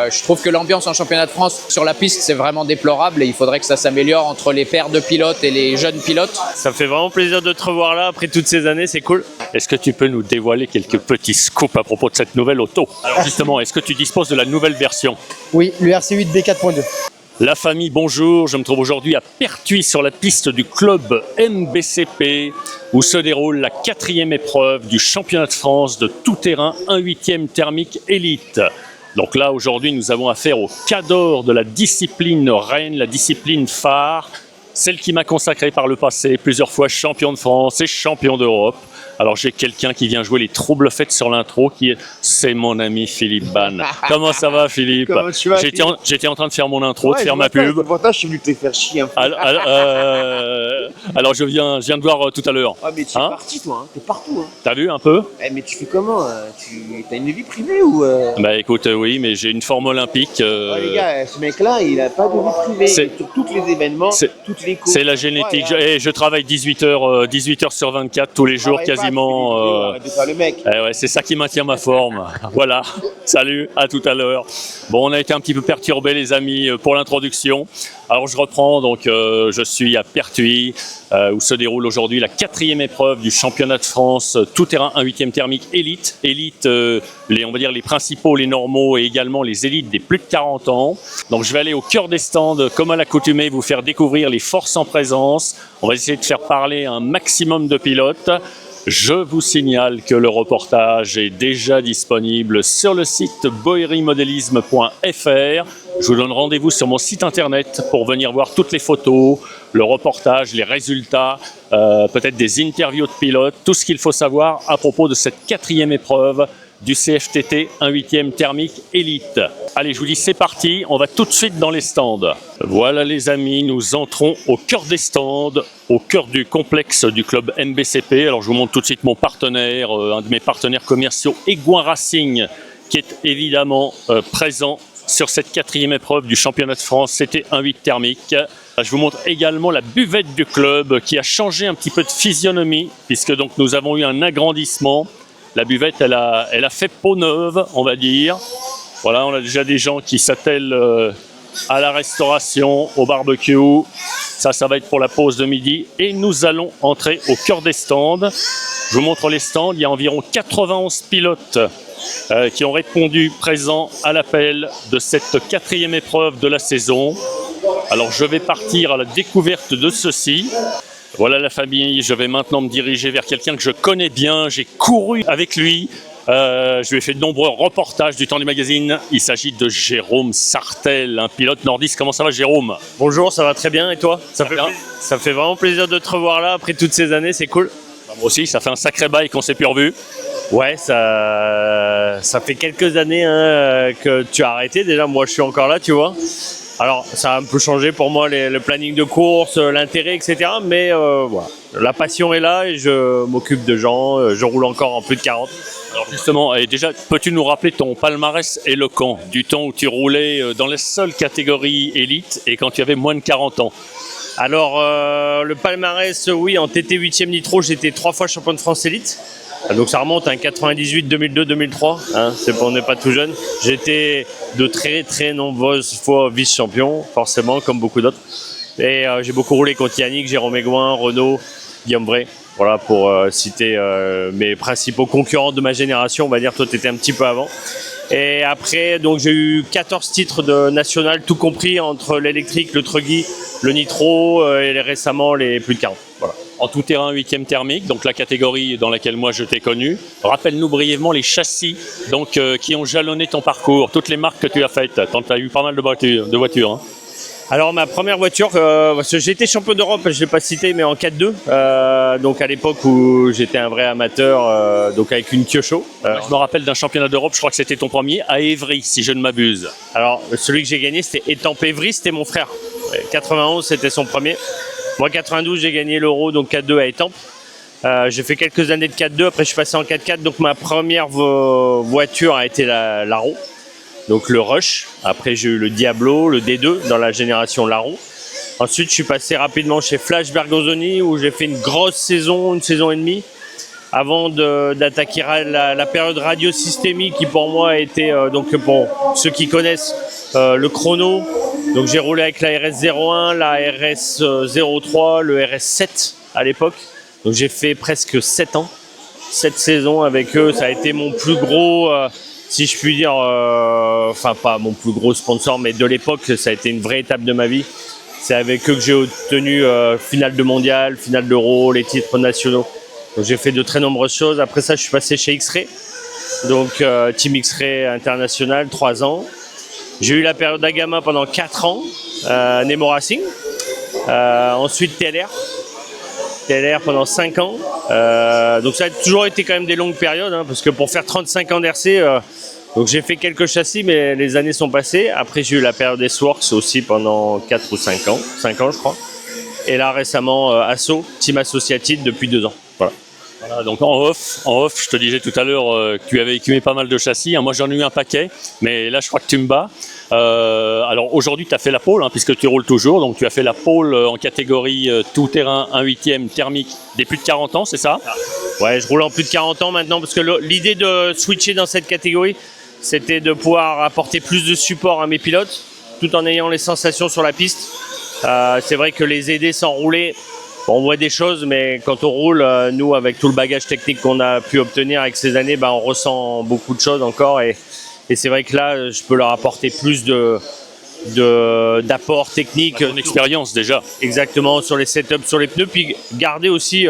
Je trouve que l'ambiance en championnat de France sur la piste, c'est vraiment déplorable et il faudrait que ça s'améliore entre les pairs de pilotes et les jeunes pilotes. Ça fait vraiment plaisir de te revoir là après toutes ces années, c'est cool. Est-ce que tu peux nous dévoiler quelques petits scoops à propos de cette nouvelle auto? Alors justement, est-ce que tu disposes de la nouvelle version? Oui, le RC8 B4.2. La famille, bonjour, je me trouve aujourd'hui à Pertuis sur la piste du club MBCP où se déroule la 4e épreuve du championnat de France de tout-terrain 1/8e thermique élite. Donc là aujourd'hui nous avons affaire au cadre de la discipline reine, la discipline phare, celle qui m'a consacré par le passé plusieurs fois champion de France et champion d'Europe. Alors j'ai quelqu'un qui vient jouer les troubles faites sur l'intro, c'est mon ami Philippe Ban. Comment ça va Philippe? Comment tu vas, J'étais en train de faire mon intro, de faire ma pub. C'est pour ça que je suis venu te faire chier un peu. Alors je viens de voir tout à l'heure. Ah mais tu es parti toi, hein. T'es partout. Hein. T'as vu un peu? Mais tu fais comment? T'as une vie privée ou Bah écoute, oui, mais j'ai une forme olympique. Les gars, ce mec-là, il a pas de vie privée. Sur tous les événements, toutes les courses. C'est la génétique. Je travaille 18 heures sur 24 tous les jours quasiment. Le mec. Ouais, c'est ça qui maintient ma forme. Voilà. Salut, à tout à l'heure. Bon, on a été un petit peu perturbés les amis pour l'introduction. Alors je reprends, donc je suis à Pertuis où se déroule aujourd'hui la 4e épreuve du championnat de France tout-terrain 1/8e thermique élite. Élite, on va dire les principaux, les normaux et également les élites des plus de 40 ans. Donc je vais aller au cœur des stands comme à l'accoutumée, vous faire découvrir les forces en présence. On va essayer de faire parler un maximum de pilotes. Je vous signale que le reportage est déjà disponible sur le site boerimodélisme.fr. Je vous donne rendez-vous sur mon site internet pour venir voir toutes les photos, le reportage, les résultats, peut-être des interviews de pilotes, tout ce qu'il faut savoir à propos de cette 4e épreuve du CFTT 1/8e thermique élite. Allez, je vous dis c'est parti, on va tout de suite dans les stands. Voilà les amis, nous entrons au cœur des stands, au cœur du complexe du club MBCP. Alors je vous montre tout de suite mon partenaire, un de mes partenaires commerciaux, Aigouin Racing, qui est évidemment présent sur cette 4e épreuve du championnat de France, c'était 1/8 thermique. Je vous montre également la buvette du club qui a changé un petit peu de physionomie, puisque donc nous avons eu un agrandissement. La buvette, elle a fait peau neuve, on va dire. Voilà, on a déjà des gens qui s'attellent à la restauration, au barbecue. Ça va être pour la pause de midi. Et nous allons entrer au cœur des stands. Je vous montre les stands. Il y a environ 91 pilotes qui ont répondu présents à l'appel de cette 4e épreuve de la saison. Alors, je vais partir à la découverte de ceux-ci. Voilà la famille, je vais maintenant me diriger vers quelqu'un que je connais bien, j'ai couru avec lui, je lui ai fait de nombreux reportages du temps du magazine. Il s'agit de Jérôme Sartel, un pilote nordiste. Comment ça va Jérôme? Bonjour, ça va très bien et toi? Ça fait vraiment plaisir de te revoir là après toutes ces années, c'est cool. Moi aussi, ça fait un sacré bail qu'on s'est plus revu. Ouais, ça fait quelques années que tu as arrêté, déjà moi je suis encore là tu vois. Alors, ça a un peu changé pour moi, le planning de course, l'intérêt, etc. Mais voilà, la passion est là et je m'occupe de gens. Je roule encore en plus de 40. Alors justement, et déjà, peux-tu nous rappeler ton palmarès éloquent du temps où tu roulais dans la seule catégorie élite et quand tu avais moins de 40 ans? Alors, le palmarès, oui, en TT 8e nitro, j'étais 3 fois champion de France élite. Donc ça remonte à 98, 2002, 2003, on n'est pas tout jeune. J'étais de très très nombreuses fois vice-champion, forcément, comme beaucoup d'autres. Et j'ai beaucoup roulé contre Yannick, Jérôme Aigouin, Renaud, Guillaume Bray. Voilà, pour citer mes principaux concurrents de ma génération, on va dire, toi tu étais un petit peu avant. Et après, donc j'ai eu 14 titres de national, tout compris, entre l'électrique, le truggy, le nitro et récemment les plus de 40. Voilà. En tout-terrain 8e thermique, donc la catégorie dans laquelle moi je t'ai connu. Rappelle-nous brièvement les châssis donc, qui ont jalonné ton parcours, toutes les marques que tu as faites. Tu as eu pas mal de voitures. Hein. Alors ma première voiture, parce que j'ai été champion d'Europe, je ne l'ai pas cité, mais en 4-2. Donc à l'époque où j'étais un vrai amateur, donc avec une Kyosho. Je me rappelle d'un championnat d'Europe, je crois que c'était ton premier, à Évry, si je ne m'abuse. Alors celui que j'ai gagné, c'était Étampes-Évry, c'était mon frère. 91, c'était son premier. Moi, 92, j'ai gagné l'Euro, donc 4-2 à Étampes. J'ai fait quelques années de 4-2, après je suis passé en 4-4. Donc ma première voiture a été la Larro, donc le Rush. Après j'ai eu le Diablo, le D2 dans la génération Larro. Ensuite je suis passé rapidement chez Flash Bergonzoni où j'ai fait une grosse saison, une saison et demie. Avant d'attaquer la période radio-systémique qui pour moi a été donc bon, ceux qui connaissent le chrono. Donc j'ai roulé avec la RS01, la RS03, le RS7 à l'époque. Donc j'ai fait presque 7 ans, 7 saisons avec eux. Ça a été mon plus gros, si je puis dire, enfin pas mon plus gros sponsor, mais de l'époque, ça a été une vraie étape de ma vie. C'est avec eux que j'ai obtenu finale de mondial, finale d'Euro, les titres nationaux. Donc j'ai fait de très nombreuses choses. Après ça, je suis passé chez X-Ray, donc Team X-Ray International, 3 ans. J'ai eu la période Agama pendant 4 ans, Nemo Racing. Ensuite TLR pendant 5 ans. Donc ça a toujours été quand même des longues périodes, hein, parce que pour faire 35 ans d'RC, donc j'ai fait quelques châssis, mais les années sont passées. Après j'ai eu la période S-Works aussi pendant 4 ou 5 ans, 5 ans je crois. Et là récemment Asso, Team Associated depuis 2 ans. Voilà. Voilà, donc en off, je te disais tout à l'heure que tu avais écumé pas mal de châssis. Moi j'en ai eu un paquet, mais là je crois que tu me bats. Alors aujourd'hui tu as fait la pole, hein, puisque tu roules toujours. Donc tu as fait la pole en catégorie tout-terrain 1/8 thermique des plus de 40 ans, c'est ça? Ouais, je roule en plus de 40 ans maintenant, parce que l'idée de switcher dans cette catégorie, c'était de pouvoir apporter plus de support à mes pilotes, tout en ayant les sensations sur la piste. C'est vrai que les aider sans rouler, on voit des choses, mais quand on roule, nous, avec tout le bagage technique qu'on a pu obtenir avec ces années, on ressent beaucoup de choses encore. Et c'est vrai que là, je peux leur apporter plus d'apport technique. Ton expérience déjà. Exactement, sur les setups, sur les pneus, puis garder aussi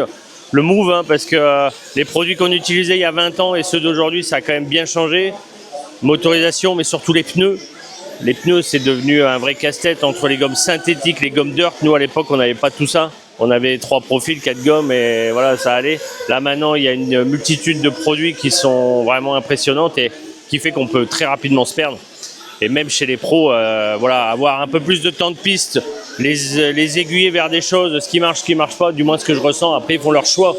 le move, hein, parce que les produits qu'on utilisait il y a 20 ans et ceux d'aujourd'hui, ça a quand même bien changé. Motorisation, mais surtout les pneus. Les pneus, c'est devenu un vrai casse-tête entre les gommes synthétiques, les gommes dirt. Nous, à l'époque, on n'avait pas tout ça. On avait 3 profils, 4 gommes et voilà, ça allait. Là, maintenant, il y a une multitude de produits qui sont vraiment impressionnantes et qui fait qu'on peut très rapidement se perdre. Et même chez les pros, voilà, avoir un peu plus de temps de piste, les aiguiller vers des choses, ce qui marche pas, du moins ce que je ressens. Après, ils font leur choix.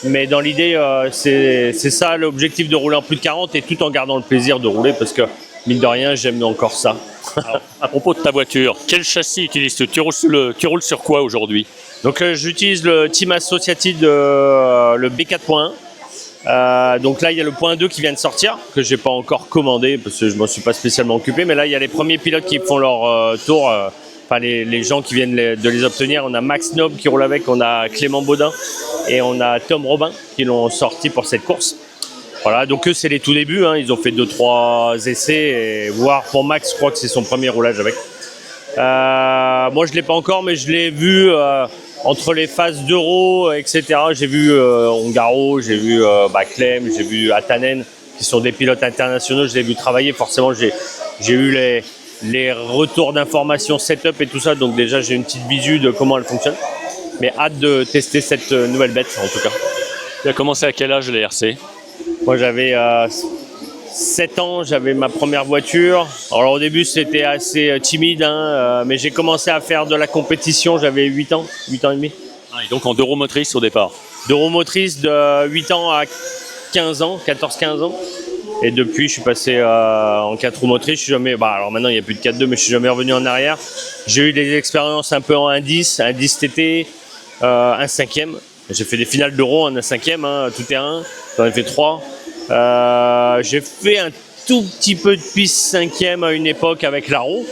Mais dans l'idée, c'est ça l'objectif de rouler en plus de 40 et tout en gardant le plaisir de rouler parce que, mine de rien, j'aime encore ça. Alors, à propos de ta voiture, quel châssis utilises-tu? Tu roules sur quoi aujourd'hui? Donc j'utilise le Team Associated, le B4.1. Donc là il y a le point 2 qui vient de sortir, que j'ai pas encore commandé parce que je m'en suis pas spécialement occupé, mais là il y a les premiers pilotes qui font leur tour, enfin les gens qui viennent de les obtenir. On a Max Nob qui roule avec, on a Clément Baudin et on a Tom Robin qui l'ont sorti pour cette course. Voilà, donc eux c'est les tout débuts, hein. Ils ont fait 2-3 essais, et voire pour Max je crois que c'est son premier roulage avec. Moi je l'ai pas encore, mais je l'ai vu entre les phases d'Euro, etc. J'ai vu Ongaro, j'ai vu Clem, j'ai vu Atanen, qui sont des pilotes internationaux. Je les ai vus travailler. Forcément, j'ai eu les retours d'informations, setup et tout ça. Donc déjà, j'ai une petite visu de comment elle fonctionne. Mais hâte de tester cette nouvelle bête, en tout cas. Tu as commencé à quel âge les RC? Moi, j'avais 7 ans, j'avais ma première voiture. Alors au début, c'était assez timide, hein, mais j'ai commencé à faire de la compétition, j'avais 8 ans et demi. Et donc en 2 roues motrices au départ? 2 roues motrices de 8 ans à 15 ans, 14-15 ans. Et depuis, je suis passé en 4 roues motrices. Je suis jamais, alors maintenant, il n'y a plus de 4-2, mais je suis jamais revenu en arrière. J'ai eu des expériences un peu en 1-10, 1-10 TT, 1/5e. J'ai fait des finales d'Euro en 1/5e, hein, tout terrain. J'en ai fait 3. J'ai fait un tout petit peu de piste 5e à une époque avec Laro.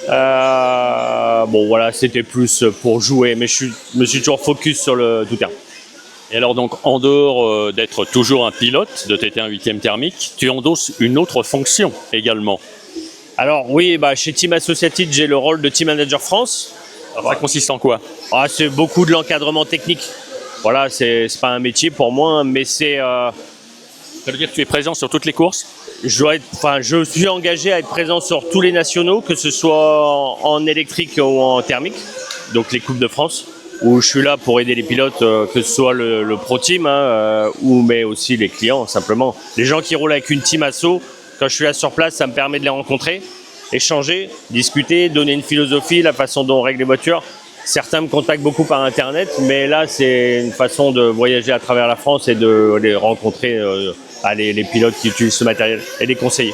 Bon voilà, c'était plus pour jouer, mais je me suis toujours focus sur le tout terrain. Et alors donc en dehors d'être toujours un pilote de TT1 8e thermique, tu endosses une autre fonction également. Alors oui, chez Team Associated, j'ai le rôle de Team Manager France. Alors, ça consiste en quoi? C'est beaucoup de l'encadrement technique. Voilà, c'est pas un métier pour moi, mais c'est... Ça veut dire que tu es présent sur toutes les courses? Je suis engagé à être présent sur tous les nationaux, que ce soit en électrique ou en thermique, donc les Coupes de France, où je suis là pour aider les pilotes, que ce soit le Pro Team, hein, mais aussi les clients, simplement. Les gens qui roulent avec une Team Asso, quand je suis là sur place, ça me permet de les rencontrer, échanger, discuter, donner une philosophie, la façon dont on règle les voitures. Certains me contactent beaucoup par Internet, mais là, c'est une façon de voyager à travers la France et de les rencontrer, les pilotes qui utilisent ce matériel et les conseiller.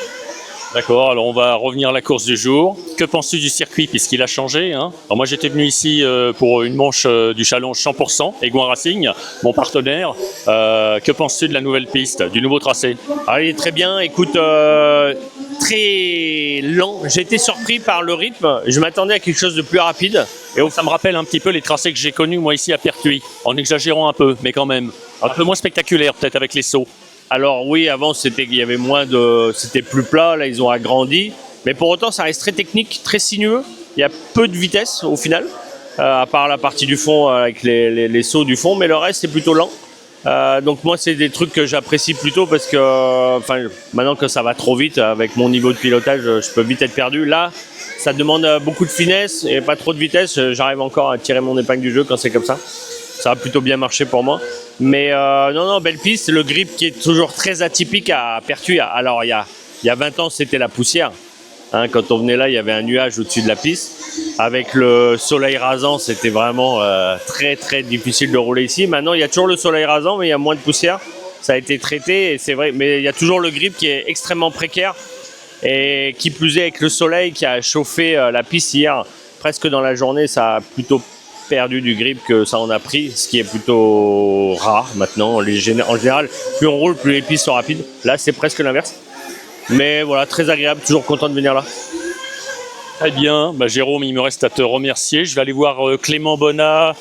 D'accord, alors on va revenir à la course du jour. Que penses-tu du circuit puisqu'il a changé, hein? Alors moi j'étais venu ici pour une manche du challenge 100%, Egouin Racing, mon partenaire. Que penses-tu de la nouvelle piste, du nouveau tracé? Il est très bien, écoute, très lent. J'ai été surpris par le rythme. Je m'attendais à quelque chose de plus rapide. Et ça me rappelle un petit peu les tracés que j'ai connus moi ici à Pertuis, en exagérant un peu, mais quand même. Un peu moins spectaculaire peut-être avec les sauts. Alors oui, avant il y avait c'était plus plat. Là, ils ont agrandi. Mais pour autant, ça reste très technique, très sinueux. Il y a peu de vitesse au final, à part la partie du fond avec les sauts du fond, mais le reste c'est plutôt lent. Donc moi c'est des trucs que j'apprécie plutôt parce que maintenant que ça va trop vite avec mon niveau de pilotage, je peux vite être perdu. Là, ça demande beaucoup de finesse et pas trop de vitesse. J'arrive encore à tirer mon épingle du jeu quand c'est comme ça. Ça a plutôt bien marché pour moi. Mais non, belle piste. Le grip qui est toujours très atypique à Pertuis. Alors il y a 20 ans c'était la poussière. Hein, quand on venait là, il y avait un nuage au-dessus de la piste. Avec le soleil rasant, c'était vraiment très très difficile de rouler ici. Maintenant, il y a toujours le soleil rasant, mais il y a moins de poussière. Ça a été traité, et c'est vrai. Mais il y a toujours le grip qui est extrêmement précaire. Et qui plus est avec le soleil qui a chauffé la piste hier, presque dans la journée, ça a plutôt perdu du grip que ça en a pris, ce qui est plutôt rare maintenant. En général, plus on roule, plus les pistes sont rapides. Là, c'est presque l'inverse. Mais voilà, très agréable, toujours content de venir là. Très bien, Jérôme, il me reste à te remercier. Je vais aller voir Clément Bonnat,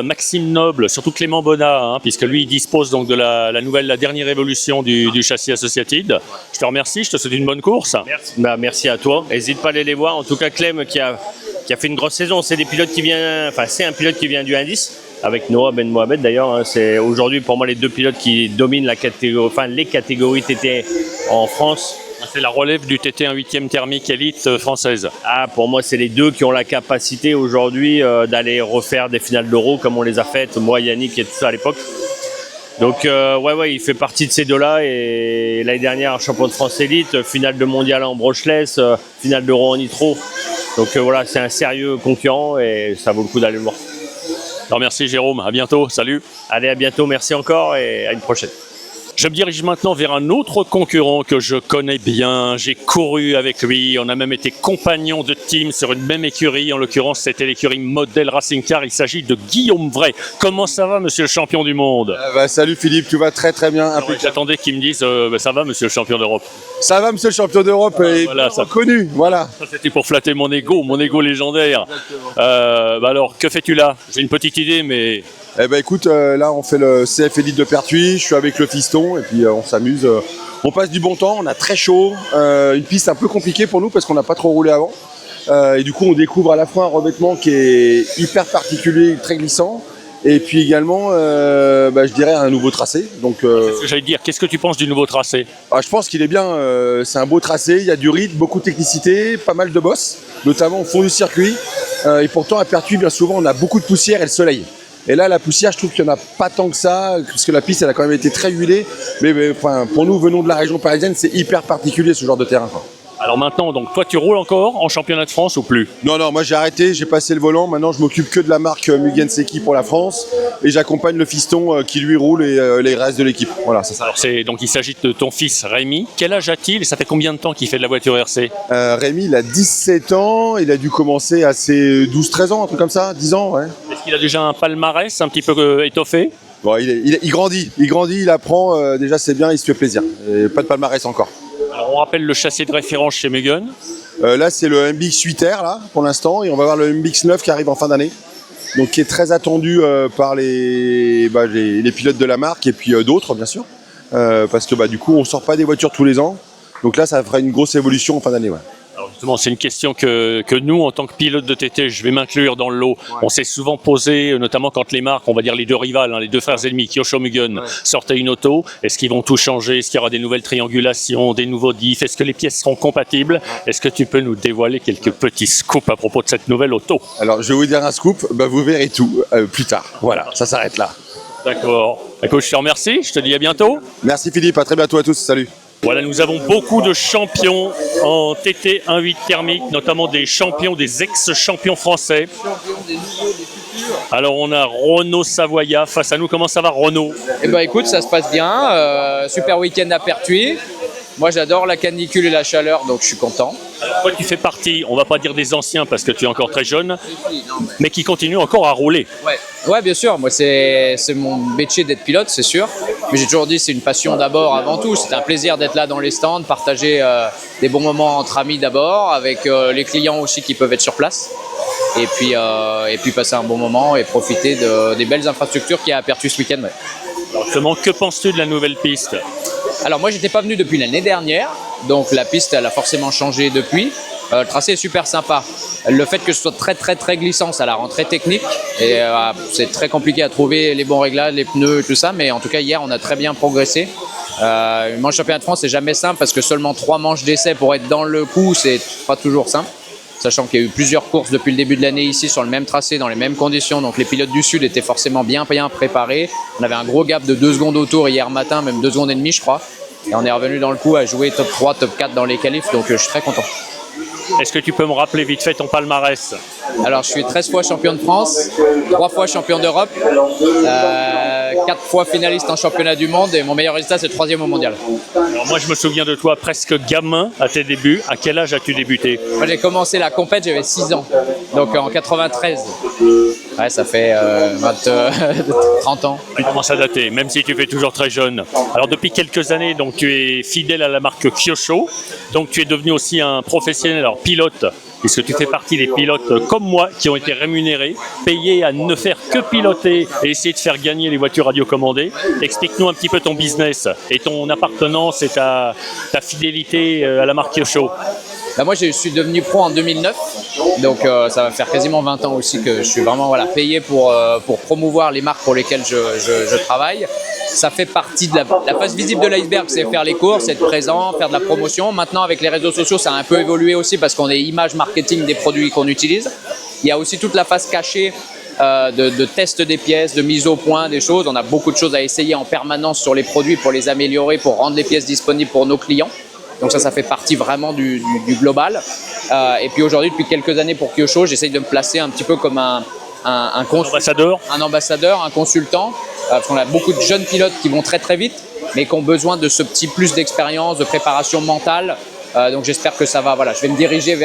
Maxime Noble, surtout Clément Bonnat, hein, puisque lui il dispose donc de la dernière évolution du châssis Associated. Je te remercie, je te souhaite une bonne course. Merci, merci à toi. N'hésite pas à aller les voir. En tout cas, Clem qui a fait une grosse saison. C'est un pilote qui vient du Indice. Avec Noah Ben Mohamed d'ailleurs, hein. C'est aujourd'hui pour moi les deux pilotes qui dominent les catégories TT en France. C'est la relève du TT 1/8e thermique élite française. Pour moi, c'est les deux qui ont la capacité aujourd'hui d'aller refaire des finales d'Euro comme on les a faites, moi, Yannick et tout ça à l'époque. Donc, ouais, il fait partie de ces deux-là. Et l'année dernière, champion de France élite, finale de mondial en brushless, finale d'Euro en nitro. Donc voilà, c'est un sérieux concurrent et ça vaut le coup d'aller le voir. Alors, merci Jérôme, à bientôt, salut. Allez, à bientôt, merci encore et à une prochaine. Je me dirige maintenant vers un autre concurrent que je connais bien. J'ai couru avec lui, on a même été compagnons de team sur une même écurie. En l'occurrence, c'était l'écurie Model Racing Car. Il s'agit de Guillaume Vray. Comment ça va, monsieur le champion du monde? Salut Philippe, tout va très très bien. J'attendais qu'il me dise ça va, monsieur le champion d'Europe. Ça va, monsieur le champion d'Europe, voilà, ça reconnu. Voilà. Ça, c'était pour flatter mon ego légendaire. Alors, que fais-tu là? J'ai une petite idée, mais... Écoute, là on fait le CF Elite de Pertuis, je suis avec le fiston et puis on s'amuse. On passe du bon temps, on a très chaud, une piste un peu compliquée pour nous parce qu'on n'a pas trop roulé avant. Et du coup on découvre à la fois un revêtement qui est hyper particulier, très glissant. Et puis également, je dirais un nouveau tracé. Donc, c'est ce que j'allais dire. Qu'est-ce que tu penses du nouveau tracé? Je pense qu'il est bien. C'est un beau tracé. Il y a du rythme, beaucoup de technicité, pas mal de bosses, notamment au fond du circuit. Et pourtant, à Pertuis, bien souvent, on a beaucoup de poussière et le soleil. Et là, la poussière, je trouve qu'il n'y en a pas tant que ça, parce que la piste, elle a quand même été très huilée. Mais pour nous, venons de la région parisienne, c'est hyper particulier ce genre de terrain, quoi. Alors maintenant, donc toi, tu roules encore en championnat de France ou plus? Non, moi j'ai arrêté, j'ai passé le volant. Maintenant, je m'occupe que de la marque Mugen Seki pour la France. Et j'accompagne le fiston qui lui roule et les restes de l'équipe. Voilà, c'est ça. Alors donc il s'agit de ton fils Rémi. Quel âge a-t-il et ça fait combien de temps qu'il fait de la voiture RC? Rémi, il a 17 ans. Il a dû commencer à ses 12-13 ans, un truc comme ça, 10 ans, ouais. Est-ce qu'il a déjà un palmarès un petit peu étoffé? Bon, il grandit, il apprend. Déjà, c'est bien, il se fait plaisir. Et pas de palmarès encore. Alors on rappelle le châssis de référence chez Mugen. Là, c'est le MBX 8R là, pour l'instant, et on va voir le MBX 9 qui arrive en fin d'année. Donc, qui est très attendu par les pilotes de la marque et puis d'autres, bien sûr. Parce que du coup, on sort pas des voitures tous les ans. Donc là, ça fera une grosse évolution en fin d'année. Ouais. Alors justement, c'est une question que nous, en tant que pilote de TT, je vais m'inclure dans le lot. Ouais. On s'est souvent posé, notamment quand les marques, on va dire les deux rivales, les deux frères ennemis, Kyosho Mugen, sortaient une auto. Est-ce qu'ils vont tout changer? Est-ce qu'il y aura des nouvelles triangulations, des nouveaux diffs? Est-ce que les pièces seront compatibles? Est-ce que tu peux nous dévoiler quelques petits scoops à propos de cette nouvelle auto? Alors, je vais vous dire un scoop, vous verrez tout plus tard. Voilà, ça s'arrête là. D'accord. Écoute, je te remercie, je te dis à bientôt. Merci Philippe, à très bientôt à tous, salut. Voilà, nous avons beaucoup de champions en TT 1.8 thermique, notamment des champions, des ex-champions français. Des nouveaux, des futurs. Alors on a Renaud Savoya face à nous. Comment ça va, Renaud? Écoute, ça se passe bien. Super week-end à Pertuis. Moi j'adore la canicule et la chaleur, donc je suis content. Alors, toi tu fais partie, on va pas dire des anciens parce que tu es encore très jeune, mais qui continuent encore à rouler. Ouais, bien sûr. Moi c'est mon métier d'être pilote, c'est sûr. Mais j'ai toujours dit c'est une passion d'abord avant tout. C'est un plaisir d'être là dans les stands, partager des bons moments entre amis d'abord, avec les clients aussi qui peuvent être sur place. Et puis passer un bon moment et profiter des belles infrastructures qu'il y a à Pertuis ce week-end. Ouais. Alors justement, que penses-tu de la nouvelle piste? Alors moi j'étais pas venu depuis l'année dernière, donc la piste elle a forcément changé depuis. Le tracé est super sympa. Le fait que ce soit très glissant, ça la rend très technique et c'est très compliqué à trouver les bons réglages, les pneus et tout ça, mais en tout cas hier on a très bien progressé. Une manche championnat de France c'est jamais simple parce que seulement 3 manches d'essai pour être dans le coup, c'est pas toujours simple. Sachant qu'il y a eu plusieurs courses depuis le début de l'année ici sur le même tracé, dans les mêmes conditions. Donc les pilotes du Sud étaient forcément bien préparés. On avait un gros gap de 2 secondes au tour hier matin, même 2 secondes et demie je crois. Et on est revenu dans le coup à jouer top 3, top 4 dans les qualifs, donc je suis très content. Est-ce que tu peux me rappeler vite fait ton palmarès? Alors je suis 13 fois champion de France, 3 fois champion d'Europe, 4 fois finaliste en championnat du monde et mon meilleur résultat c'est le 3e au mondial. Alors moi je me souviens de toi presque gamin à tes débuts. À quel âge as-tu débuté? Moi j'ai commencé la compète, j'avais 6 ans, donc en 93. Ouais, ça fait 30 ans. Tu commences à dater, même si tu fais toujours très jeune. Alors depuis quelques années, donc tu es fidèle à la marque Kyosho, donc tu es devenu aussi un professionnel, alors pilote, puisque tu fais partie des pilotes comme moi qui ont été rémunérés, payés à ne faire que piloter et essayer de faire gagner les voitures radiocommandées. Explique-nous un petit peu ton business et ton appartenance et ta fidélité à la marque Kyosho. Bah moi je suis devenu pro en 2009, donc ça va faire quasiment 20 ans aussi que je suis vraiment payé pour promouvoir les marques pour lesquelles je travaille. Ça fait partie de la face visible de l'iceberg, c'est faire les courses, être présent, faire de la promotion. Maintenant avec les réseaux sociaux ça a un peu évolué aussi parce qu'on est image marketing des produits qu'on utilise. Il y a aussi toute la face cachée de test des pièces, de mise au point des choses. On a beaucoup de choses à essayer en permanence sur les produits pour les améliorer, pour rendre les pièces disponibles pour nos clients. Donc ça fait partie vraiment du global. Et puis aujourd'hui, depuis quelques années pour Kyosho, j'essaye de me placer un petit peu comme un ambassadeur, un consultant. Parce qu'on a beaucoup de jeunes pilotes qui vont très vite, mais qui ont besoin de ce petit plus d'expérience, de préparation mentale. Donc j'espère que ça va. Voilà, je vais me diriger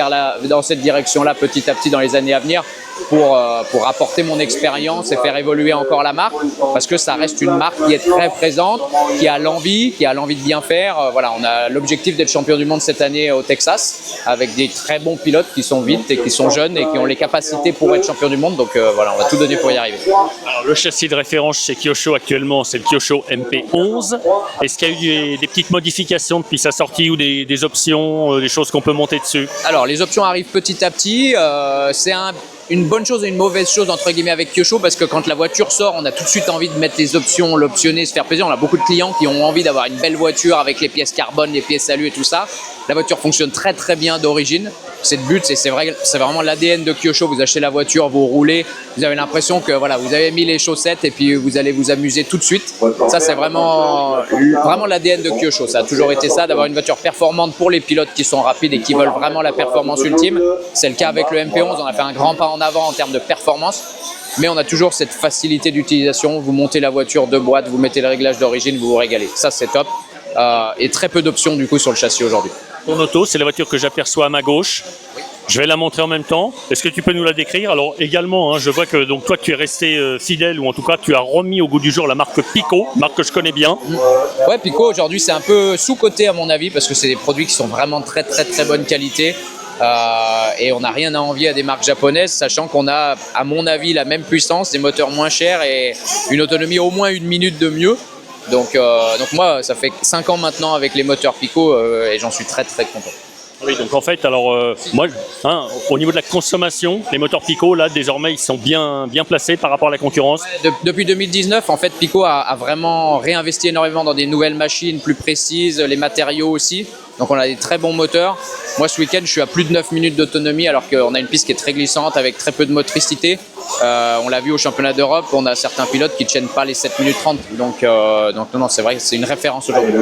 dans cette direction-là petit à petit dans les années à venir pour apporter mon expérience et faire évoluer encore la marque, parce que ça reste une marque qui est très présente, qui a l'envie de bien faire. Voilà, on a l'objectif d'être champion du monde cette année au Texas, avec des très bons pilotes qui sont vite et qui sont jeunes et qui ont les capacités pour être champion du monde. Donc voilà, on va tout donner pour y arriver. Alors le châssis de référence chez Kyosho actuellement, c'est le Kyosho MP11. Est-ce qu'il y a eu des petites modifications depuis sa sortie ou des options, des choses qu'on peut monter dessus? Alors les options arrivent petit à petit. C'est une bonne chose et une mauvaise chose entre guillemets avec Kyosho, parce que quand la voiture sort, on a tout de suite envie de mettre les options, l'optionner, se faire plaisir. On a beaucoup de clients qui ont envie d'avoir une belle voiture avec les pièces carbone, les pièces alu et tout ça. La voiture fonctionne très bien d'origine. C'est le but, c'est vraiment l'ADN de Kyosho. Vous achetez la voiture, vous roulez, vous avez l'impression que voilà, vous avez mis les chaussettes et puis vous allez vous amuser tout de suite. Ça c'est vraiment l'ADN de Kyosho. Ça a toujours été ça, d'avoir une voiture performante pour les pilotes qui sont rapides et qui veulent vraiment la performance ultime. C'est le cas avec le MP11, on a fait un grand pas en avant en termes de performance. Mais on a toujours cette facilité d'utilisation. Vous montez la voiture de boîte, vous mettez le réglage d'origine, vous vous régalez. Ça c'est top. Et très peu d'options du coup sur le châssis aujourd'hui. Ton auto, c'est la voiture que j'aperçois à ma gauche. Je vais la montrer en même temps. Est-ce que tu peux nous la décrire? Alors également, je vois que donc toi tu es resté fidèle, ou en tout cas tu as remis au goût du jour la marque Pico, marque que je connais bien. Ouais, Pico aujourd'hui c'est un peu sous-coté à mon avis, parce que c'est des produits qui sont vraiment très bonne qualité. Et on n'a rien à envier à des marques japonaises, sachant qu'on a, à mon avis, la même puissance, des moteurs moins chers et une autonomie au moins 1 minute de mieux. Donc moi, ça fait 5 ans maintenant avec les moteurs Pico et j'en suis très content. Oui, donc en fait, alors moi, au niveau de la consommation, les moteurs Pico, là, désormais, ils sont bien placés par rapport à la concurrence. Depuis 2019, en fait, Pico a vraiment réinvesti énormément dans des nouvelles machines plus précises, les matériaux aussi. Donc on a des très bons moteurs. Moi, ce week-end, je suis à plus de 9 minutes d'autonomie, alors qu'on a une piste qui est très glissante avec très peu de motricité. On l'a vu au championnat d'Europe, on a certains pilotes qui ne tiennent pas les 7 minutes 30. Donc non, c'est vrai que c'est une référence aujourd'hui.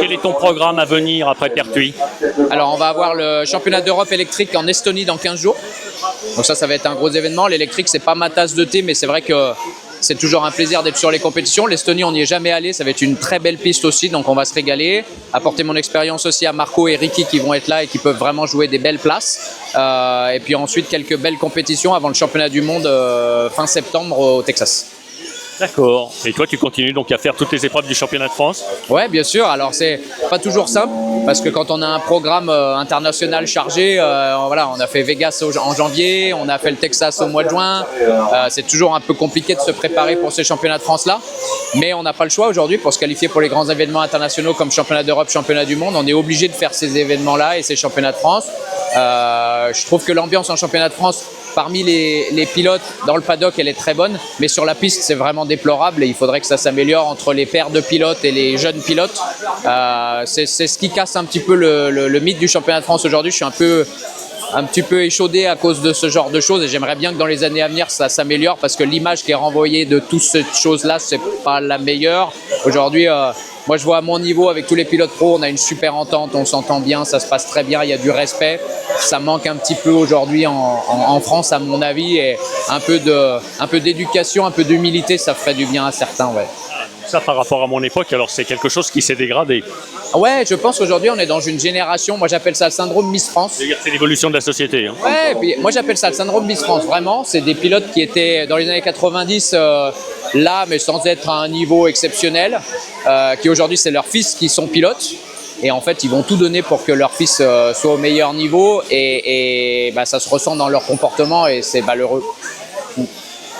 Quel est ton programme à venir après Pertuis? Alors on va avoir le championnat d'Europe électrique en Estonie dans 15 jours. Donc ça va être un gros événement. L'électrique, c'est pas ma tasse de thé, mais c'est vrai que c'est toujours un plaisir d'être sur les compétitions. L'Estonie, on n'y est jamais allé. Ça va être une très belle piste aussi, donc on va se régaler. Apporter mon expérience aussi à Marco et Ricky qui vont être là et qui peuvent vraiment jouer des belles places. Et puis ensuite, quelques belles compétitions avant le championnat du monde fin septembre au Texas. D'accord. Et toi, tu continues donc à faire toutes les épreuves du championnat de France? Ouais, bien sûr. Alors, c'est pas toujours simple parce que quand on a un programme international chargé, voilà, on a fait Vegas en janvier, on a fait le Texas au mois de juin. C'est toujours un peu compliqué de se préparer pour ces championnats de France-là. Mais on n'a pas le choix aujourd'hui pour se qualifier pour les grands événements internationaux comme championnat d'Europe, championnat du monde. On est obligé de faire ces événements-là et ces championnats de France. Je trouve que l'ambiance en championnat de France, parmi les pilotes dans le paddock, elle est très bonne, mais sur la piste, c'est vraiment déplorable et il faudrait que ça s'améliore entre les pairs de pilotes et les jeunes pilotes. C'est ce qui casse un petit peu le mythe du championnat de France aujourd'hui. Je suis un petit peu échaudé à cause de ce genre de choses et j'aimerais bien que dans les années à venir, ça s'améliore parce que l'image qui est renvoyée de toutes ces choses-là, c'est pas la meilleure. Aujourd'hui, moi, je vois à mon niveau, avec tous les pilotes pro, on a une super entente, on s'entend bien, ça se passe très bien, il y a du respect. Ça manque un petit peu aujourd'hui en France, à mon avis, et un peu d'éducation, un peu d'humilité, ça ferait du bien à certains, ouais. Ça, par rapport à mon époque, alors c'est quelque chose qui s'est dégradé. Ouais, je pense qu'aujourd'hui, on est dans une génération, moi j'appelle ça le syndrome Miss France. C'est l'évolution de la société. Hein. Ouais, et puis moi j'appelle ça le syndrome Miss France, vraiment. C'est des pilotes qui étaient dans les années 90 là, mais sans être à un niveau exceptionnel, qui aujourd'hui, c'est leurs fils qui sont pilotes. Et en fait, ils vont tout donner pour que leur fils soit au meilleur niveau et bah, ça se ressent dans leur comportement et c'est malheureux.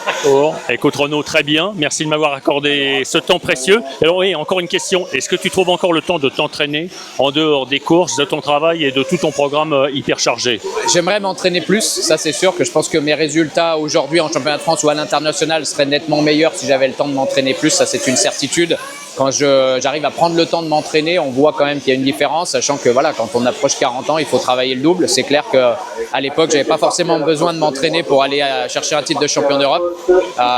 D'accord. Écoute Renaud, très bien. Merci de m'avoir accordé ce temps précieux. Alors oui, encore une question. Est-ce que tu trouves encore le temps de t'entraîner en dehors des courses, de ton travail et de tout ton programme hyper chargé? J'aimerais m'entraîner plus, ça c'est sûr que je pense que mes résultats aujourd'hui en championnat de France ou à l'international seraient nettement meilleurs si j'avais le temps de m'entraîner plus, ça c'est une certitude. Quand j'arrive à prendre le temps de m'entraîner, on voit quand même qu'il y a une différence, sachant que voilà, quand on approche 40 ans, il faut travailler le double. C'est clair qu'à l'époque, j'avais pas forcément besoin de m'entraîner pour aller chercher un titre de champion d'Europe.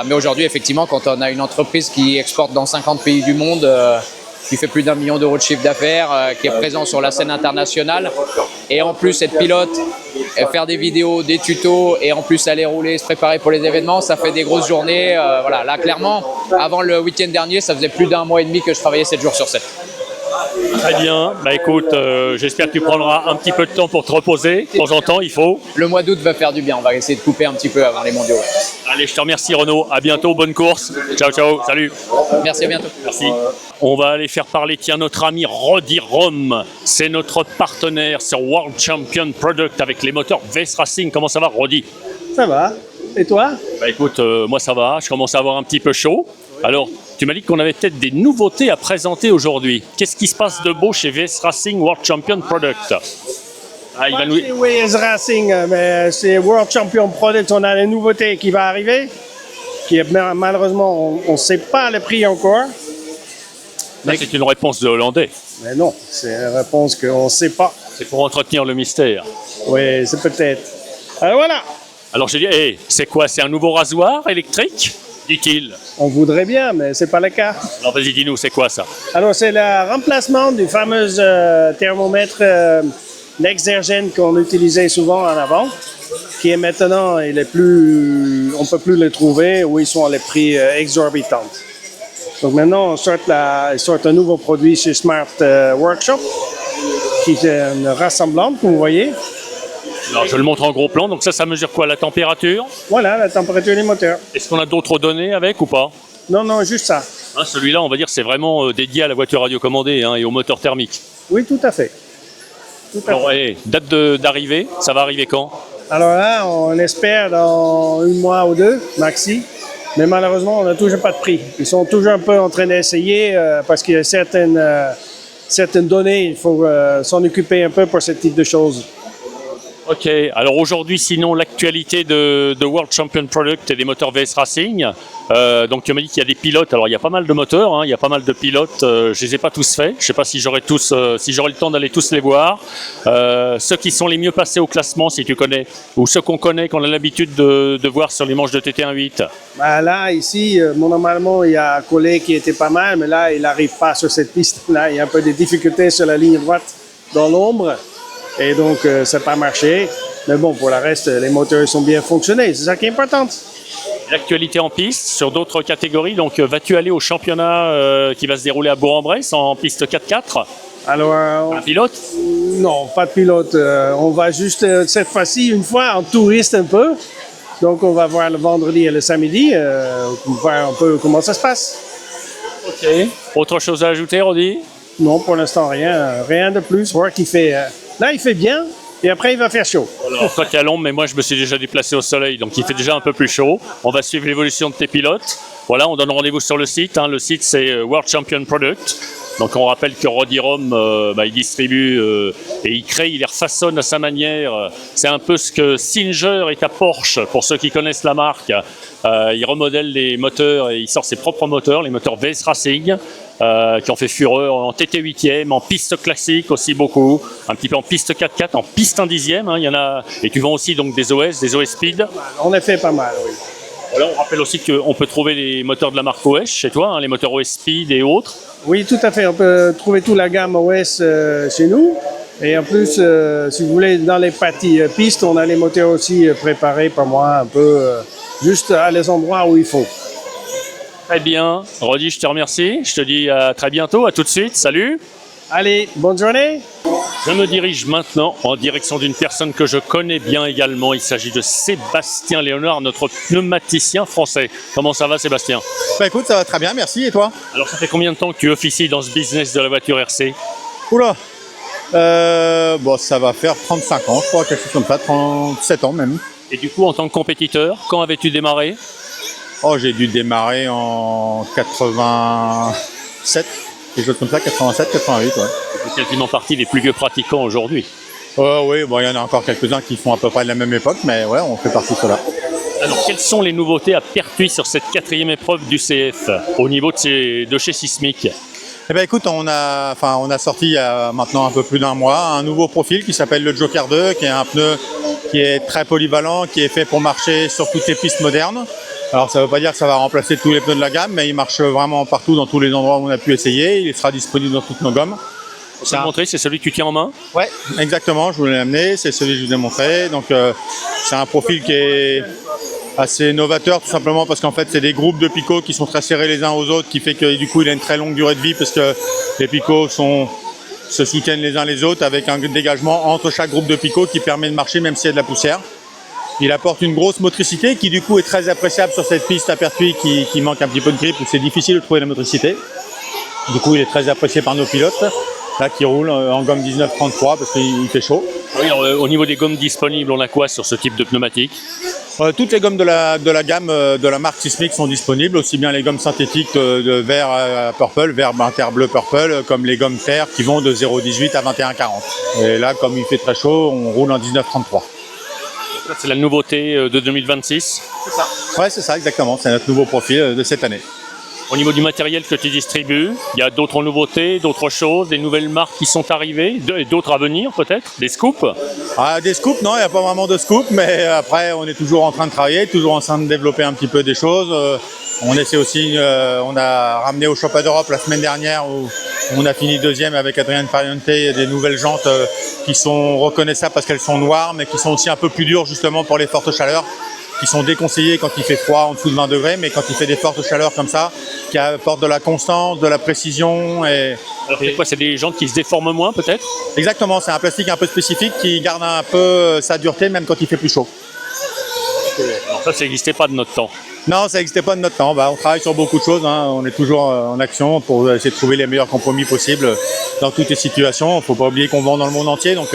Mais aujourd'hui, effectivement, quand on a une entreprise qui exporte dans 50 pays du monde, qui fait plus d'1 million d'euros de chiffre d'affaires, qui est présent sur la scène internationale, et en plus être pilote, faire des vidéos, des tutos, et en plus aller rouler, se préparer pour les événements, ça fait des grosses journées. Voilà, là clairement, avant le week-end dernier, ça faisait plus d'1 mois et demi que je travaillais 7 jours sur 7. Très bien. Bah écoute, j'espère que tu prendras un petit peu de temps pour te reposer. De temps en temps, il faut. Le mois d'août va faire du bien. On va essayer de couper un petit peu avant les mondiaux. Allez, je te remercie Renaud. À bientôt, bonne course. Ciao, ciao. Salut. Merci, à bientôt. Merci. On va aller faire parler, tiens, notre ami Rodi Rome. C'est notre partenaire sur World Champion Product avec les moteurs VS Racing. Comment ça va, Rodi? Ça va. Et toi? Bah écoute, moi ça va. Je commence à avoir un petit peu chaud. Alors, tu m'as dit qu'on avait peut-être des nouveautés à présenter aujourd'hui. Qu'est-ce qui se passe de beau chez VS Racing World Champion Product? Il va nous... C'est VS Racing, mais c'est World Champion Product. On a des nouveautés qui vont arriver. Qui malheureusement, on ne sait pas le prix encore. Mais c'est une réponse de Hollandais. Mais non, c'est une réponse qu'on ne sait pas. C'est pour entretenir le mystère. Oui, c'est peut-être. Alors voilà. Alors j'ai dit, hey, c'est quoi? C'est un nouveau rasoir électrique? Dit-il. On voudrait bien, mais ce n'est pas le cas. Alors vas-y, dis-nous, c'est quoi ça? Alors c'est le remplacement du fameux thermomètre Nexergen qu'on utilisait souvent en avant, qui est maintenant, on ne peut plus le trouver, où ils sont à les prix exorbitants. Donc maintenant, on sort un nouveau produit chez Smart Workshop, qui est une rassemblante, comme vous voyez. Alors je le montre en gros plan, donc ça mesure quoi? La température? Voilà, la température des moteurs. Est-ce qu'on a d'autres données avec ou pas? Non, juste ça. Hein, celui-là, on va dire, c'est vraiment dédié à la voiture radiocommandée et au moteur thermique. Oui, tout à fait. Alors, date d'arrivée, ça va arriver quand? Alors là, on espère dans 1 mois ou 2, maxi. Mais malheureusement, on n'a toujours pas de prix. Ils sont toujours un peu en train d'essayer parce qu'il y a certaines données, il faut s'en occuper un peu pour ce type de choses. Ok, alors aujourd'hui, sinon, l'actualité de World Champion Product et des moteurs VS Racing. Donc tu m'as dit qu'il y a des pilotes, alors il y a pas mal de moteurs, hein, il y a pas mal de pilotes, je les ai pas tous faits, je sais pas si j'aurai le temps d'aller tous les voir. Ceux qui sont les mieux passés au classement, si tu connais, ou ceux qu'on connaît, qu'on a l'habitude de voir sur les manches de TT18. Bah là, ici, normalement, il y a un collègue qui était pas mal, mais là, il n'arrive pas sur cette piste. Là, il y a un peu de difficultés sur la ligne droite dans l'ombre. Et donc, ça n'a pas marché. Mais bon, pour le reste, les moteurs sont bien fonctionnés. C'est ça qui est important. L'actualité en piste, sur d'autres catégories. Donc, vas-tu aller au championnat qui va se dérouler à Bourg-en-Bresse en piste 4x4? Alors, un pilote? Non, pas de pilote. On va juste, cette fois-ci, une fois, en touriste un peu. Donc, on va voir le vendredi et le samedi, voir un peu comment ça se passe. Ok. Autre chose à ajouter, Rodi? Non, pour l'instant, rien de plus. Voir qu'il fait... là, il fait bien, et après, il va faire chaud. Alors, toi, tu es à l'ombre, mais moi, je me suis déjà déplacé au soleil, donc il fait déjà un peu plus chaud. On va suivre l'évolution de tes pilotes. Voilà, on donne rendez-vous sur le site. Le site, c'est World Champion Product. Donc, on rappelle que Rodi Rome, il distribue et il crée, il les refaçonne à sa manière. C'est un peu ce que Singer est à Porsche, pour ceux qui connaissent la marque. Il remodèle les moteurs et il sort ses propres moteurs, les moteurs VS Racing, qui ont fait fureur en TT 8e, en piste classique aussi beaucoup, un petit peu en piste 4x4, en piste 1/10e. Il y en a, et tu vends aussi donc des OS Speed. On a fait pas mal, oui. Voilà, on rappelle aussi qu'on peut trouver les moteurs de la marque OS chez toi, les moteurs OS Speed et autres. Oui, tout à fait. On peut trouver toute la gamme OS chez nous. Et en plus, si vous voulez, dans les parties pistes, on a les moteurs aussi préparés par moi, un peu juste à les endroits où il faut. Très bien. Rodi, je te remercie. Je te dis à très bientôt, à tout de suite. Salut. Allez, bonne journée. Je me dirige maintenant en direction d'une personne que je connais bien également. Il s'agit de Sébastien Léonard, notre pneumaticien français. Comment ça va, Sébastien? Bah écoute, ça va très bien, merci. Et toi? Alors, ça fait combien de temps que tu officies dans ce business de la voiture RC? Oula, bon, ça va faire 35 ans, je crois, quelque chose comme ça, 37 ans même. Et du coup, en tant que compétiteur, quand avais-tu démarré? Oh, j'ai dû démarrer en 87, quelque chose comme ça, 87, 88, ouais. C'est quasiment partie des plus vieux pratiquants aujourd'hui. Oui, bon, il y en a encore quelques-uns qui font à peu près de la même époque, mais ouais, on fait partie de cela. Alors, quelles sont les nouveautés à Pertuis sur cette 4e épreuve du CF au niveau de chez Sismic? Eh ben écoute, on a sorti il y a maintenant un peu plus d'un mois un nouveau profil qui s'appelle le Joker 2, qui est un pneu qui est très polyvalent, qui est fait pour marcher sur toutes les pistes modernes. Alors ça ne veut pas dire que ça va remplacer tous les pneus de la gamme, mais il marche vraiment partout dans tous les endroits où on a pu essayer. Il sera disponible dans toutes nos gommes. On peut montrer, c'est celui que tu tiens en main? Ouais, exactement, je vous l'ai amené, c'est celui que je vous ai montré. Donc c'est un profil qui est assez novateur, tout simplement parce qu'en fait c'est des groupes de picots qui sont très serrés les uns aux autres, qui fait que du coup il a une très longue durée de vie parce que les picots se soutiennent les uns les autres avec un dégagement entre chaque groupe de picots qui permet de marcher même s'il y a de la poussière. Il apporte une grosse motricité qui du coup est très appréciable sur cette piste à Pertuis qui manque un petit peu de grip, où c'est difficile de trouver la motricité. Du coup il est très apprécié par nos pilotes, là qui roulent en gomme 19-33 parce qu'il fait chaud. Oui, au niveau des gommes disponibles, on a quoi sur ce type de pneumatique? Toutes les gommes de la gamme de la marque Sismic sont disponibles, aussi bien les gommes synthétiques de vert à purple, vert inter bleu purple, comme les gommes terre qui vont de 0,18 à 21,40. Et là, comme il fait très chaud, on roule en 19,33. C'est la nouveauté de 2026? C'est ça. Ouais, c'est ça, exactement. C'est notre nouveau profil de cette année. Au niveau du matériel que tu distribues, il y a d'autres nouveautés, d'autres choses, des nouvelles marques qui sont arrivées, et d'autres à venir peut-être, des scoops? Des scoops, non, il n'y a pas vraiment de scoops, mais après on est toujours en train de travailler, toujours en train de développer un petit peu des choses. On essaie aussi, on a ramené au Championnat d'Europe la semaine dernière où on a fini deuxième avec Adrien Pariente, des nouvelles jantes qui sont reconnaissables parce qu'elles sont noires, mais qui sont aussi un peu plus dures justement pour les fortes chaleurs, qui sont déconseillées quand il fait froid en dessous de 20 degrés, mais quand il fait des fortes chaleurs comme ça, qui apportent de la constance, de la précision. Alors c'est quoi, c'est des jantes qui se déforment moins peut-être? Exactement, c'est un plastique un peu spécifique qui garde un peu sa dureté même quand il fait plus chaud. Alors ça n'existait pas de notre temps? Non, ça n'existait pas de notre temps. On travaille sur beaucoup de choses, on est toujours en action pour essayer de trouver les meilleurs compromis possibles dans toutes les situations. Il ne faut pas oublier qu'on vend dans le monde entier, donc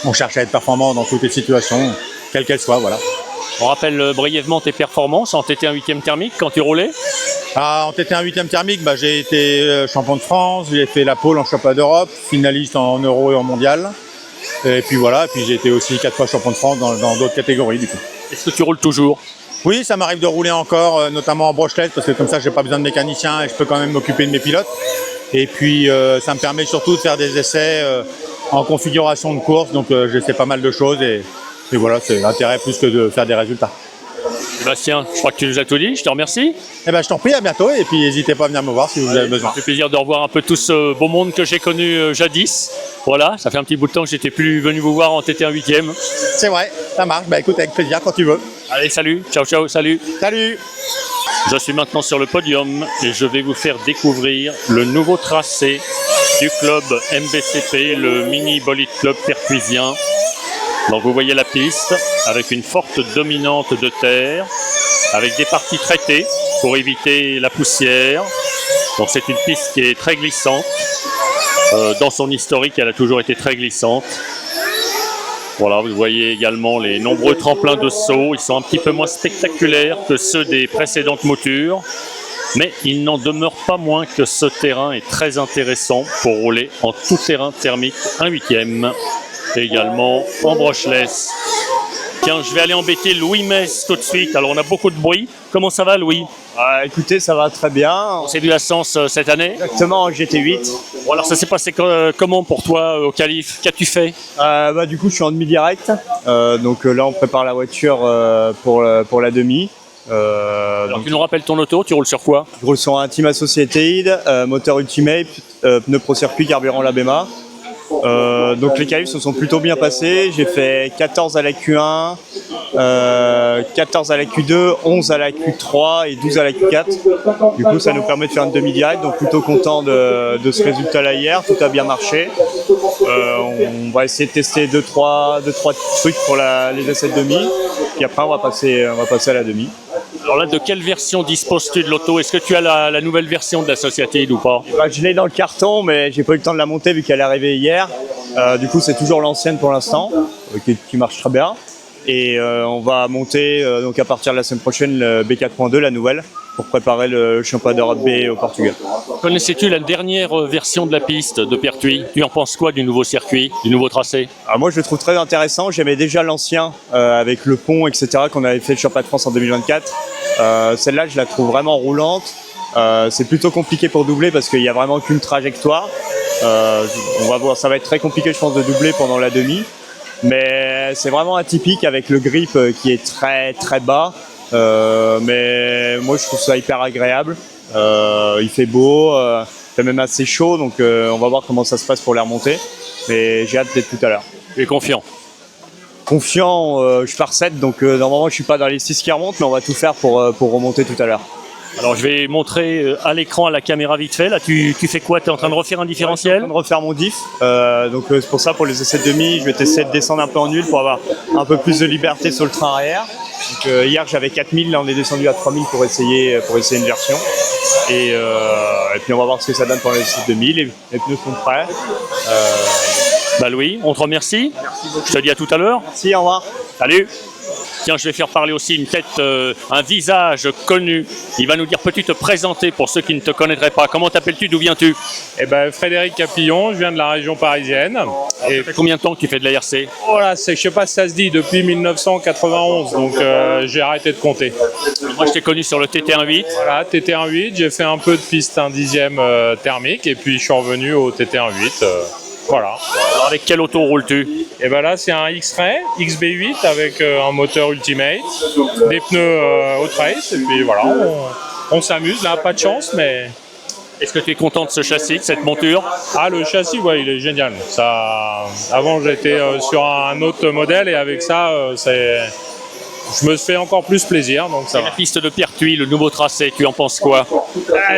on cherche à être performant dans toutes les situations, quelles qu'elles soient, voilà. On rappelle brièvement tes performances en TT1 8e thermique quand tu roulais? En TT1 8e thermique, j'ai été champion de France, j'ai fait la pole en championnat d'Europe, finaliste en Euro et en mondial. Et puis voilà, puis j'ai été aussi 4 fois champion de France dans d'autres catégories du coup. Est-ce que tu roules toujours? Oui, ça m'arrive de rouler encore, notamment en brochelette, parce que comme ça j'ai pas besoin de mécanicien et je peux quand même m'occuper de mes pilotes. Et puis ça me permet surtout de faire des essais en configuration de course, donc j'essaie pas mal de choses et voilà, c'est l'intérêt plus que de faire des résultats. Sébastien, je crois que tu nous as tout dit, je te remercie. Je t'en prie, à bientôt et puis n'hésitez pas à venir me voir si vous avez besoin. Ça fait plaisir de revoir un peu tout ce beau monde que j'ai connu jadis. Voilà, ça fait un petit bout de temps que j'étais plus venu vous voir en TT1 8e. C'est vrai, ça marche, écoute, avec plaisir quand tu veux. Allez, salut, ciao, ciao, salut. Salut. Je suis maintenant sur le podium et je vais vous faire découvrir le nouveau tracé du club MBCP, le Mini Bolide Club pertuisien. Donc vous voyez la piste avec une forte dominante de terre, avec des parties traitées pour éviter la poussière. Donc c'est une piste qui est très glissante. Dans son historique, elle a toujours été très glissante. Voilà, vous voyez également les nombreux tremplins de saut. Ils sont un petit peu moins spectaculaires que ceux des précédentes moutures. Mais il n'en demeure pas moins que ce terrain est très intéressant pour rouler en tout terrain thermique 1/8. Également en brushless. Tiens, je vais aller embêter Louis Metz tout de suite. Alors on a beaucoup de bruit. Comment ça va, Louis? Écoutez, ça va très bien. On s'est vu à Sens cette année. Exactement, en GT8. Bon, alors ça s'est passé comment pour toi au qualif? Qu'as-tu fait? Du coup, je suis en demi-direct. Donc là, on prépare la voiture pour la demi. Alors tu nous rappelles ton auto, tu roules sur quoi? Je roule sur un Team Associated, moteur Ultimate, pneu Pro Circuit, carburant Labema. Donc les qualifs se sont plutôt bien passés. J'ai fait 14 à la Q1, 14 à la Q2, 11 à la Q3 et 12 à la Q4. Du coup, ça nous permet de faire une demi-direct. Donc plutôt content de ce résultat-là hier. Tout a bien marché. On va essayer de tester 2-3 trucs pour les essais de demi. Puis après, on va passer à la demi. Alors là, de quelle version disposes-tu de l'auto? Est-ce que tu as la nouvelle version de l'Associated ou pas? Je l'ai dans le carton, mais j'ai pas eu le temps de la monter vu qu'elle est arrivée hier. Du coup, c'est toujours l'ancienne pour l'instant, qui marche très bien. Et on va monter donc à partir de la semaine prochaine le B4.2, la nouvelle, pour préparer le championnat d'Europe B au Portugal. Connaissais-tu la dernière version de la piste de Pertuis? Tu en penses quoi du nouveau circuit, du nouveau tracé? Moi, je le trouve très intéressant. J'aimais déjà l'ancien avec le pont, etc., qu'on avait fait le championnat de France en 2024. Celle-là, je la trouve vraiment roulante. C'est plutôt compliqué pour doubler parce qu'il n'y a vraiment qu'une trajectoire. On va voir, ça va être très compliqué, je pense, de doubler pendant la demi. Mais c'est vraiment atypique avec le grip qui est très très bas. Mais moi, je trouve ça hyper agréable. Il fait beau, il fait même assez chaud, donc on va voir comment ça se passe pour les remontées. Mais j'ai hâte d'être tout à l'heure. Tu es confiant? Confiant, je pars 7, donc normalement je suis pas dans les 6 qui remontent, mais on va tout faire pour remonter tout à l'heure. Alors je vais montrer à l'écran, à la caméra vite fait. Là, tu fais quoi? Tu es en train de refaire un différentiel? Je suis en train de refaire mon diff. Donc c'est pour ça, pour les essais de demi, je vais essayer de descendre un peu en nul pour avoir un peu plus de liberté sur le train arrière. Donc, hier j'avais 4000, là on est descendu à 3000 pour essayer une version. Et puis on va voir ce que ça donne pour les essais de demi. Les pneus sont prêts. Louis, on te remercie. Je te dis à tout à l'heure. Merci, au revoir. Salut. Tiens, je vais faire parler aussi une tête, un visage connu. Il va nous dire, peux-tu te présenter pour ceux qui ne te connaîtraient pas? Comment t'appelles-tu? D'où viens-tu? Frédéric Capillon, je viens de la région parisienne. Et ça fait combien de temps que tu fais de l'ARC? Voilà, je sais pas si ça se dit, depuis 1991, donc j'ai arrêté de compter. Moi, je t'ai connu sur le TT18. Voilà, TT18, j'ai fait un peu de piste 1/10 thermique, et puis je suis revenu au TT18. Voilà. Alors, avec quelle auto roules-tu? Là, c'est un X-Ray, XB8 avec un moteur Ultimate, des pneus Hot Race, et puis voilà, on s'amuse là, pas de chance, mais... Est-ce que tu es content de ce châssis, de cette monture? Le châssis, ouais, il est génial. Avant, j'étais sur un autre modèle, et avec ça, je me fais encore plus plaisir, donc ça va. La piste de Pertuis, le nouveau tracé, tu en penses quoi?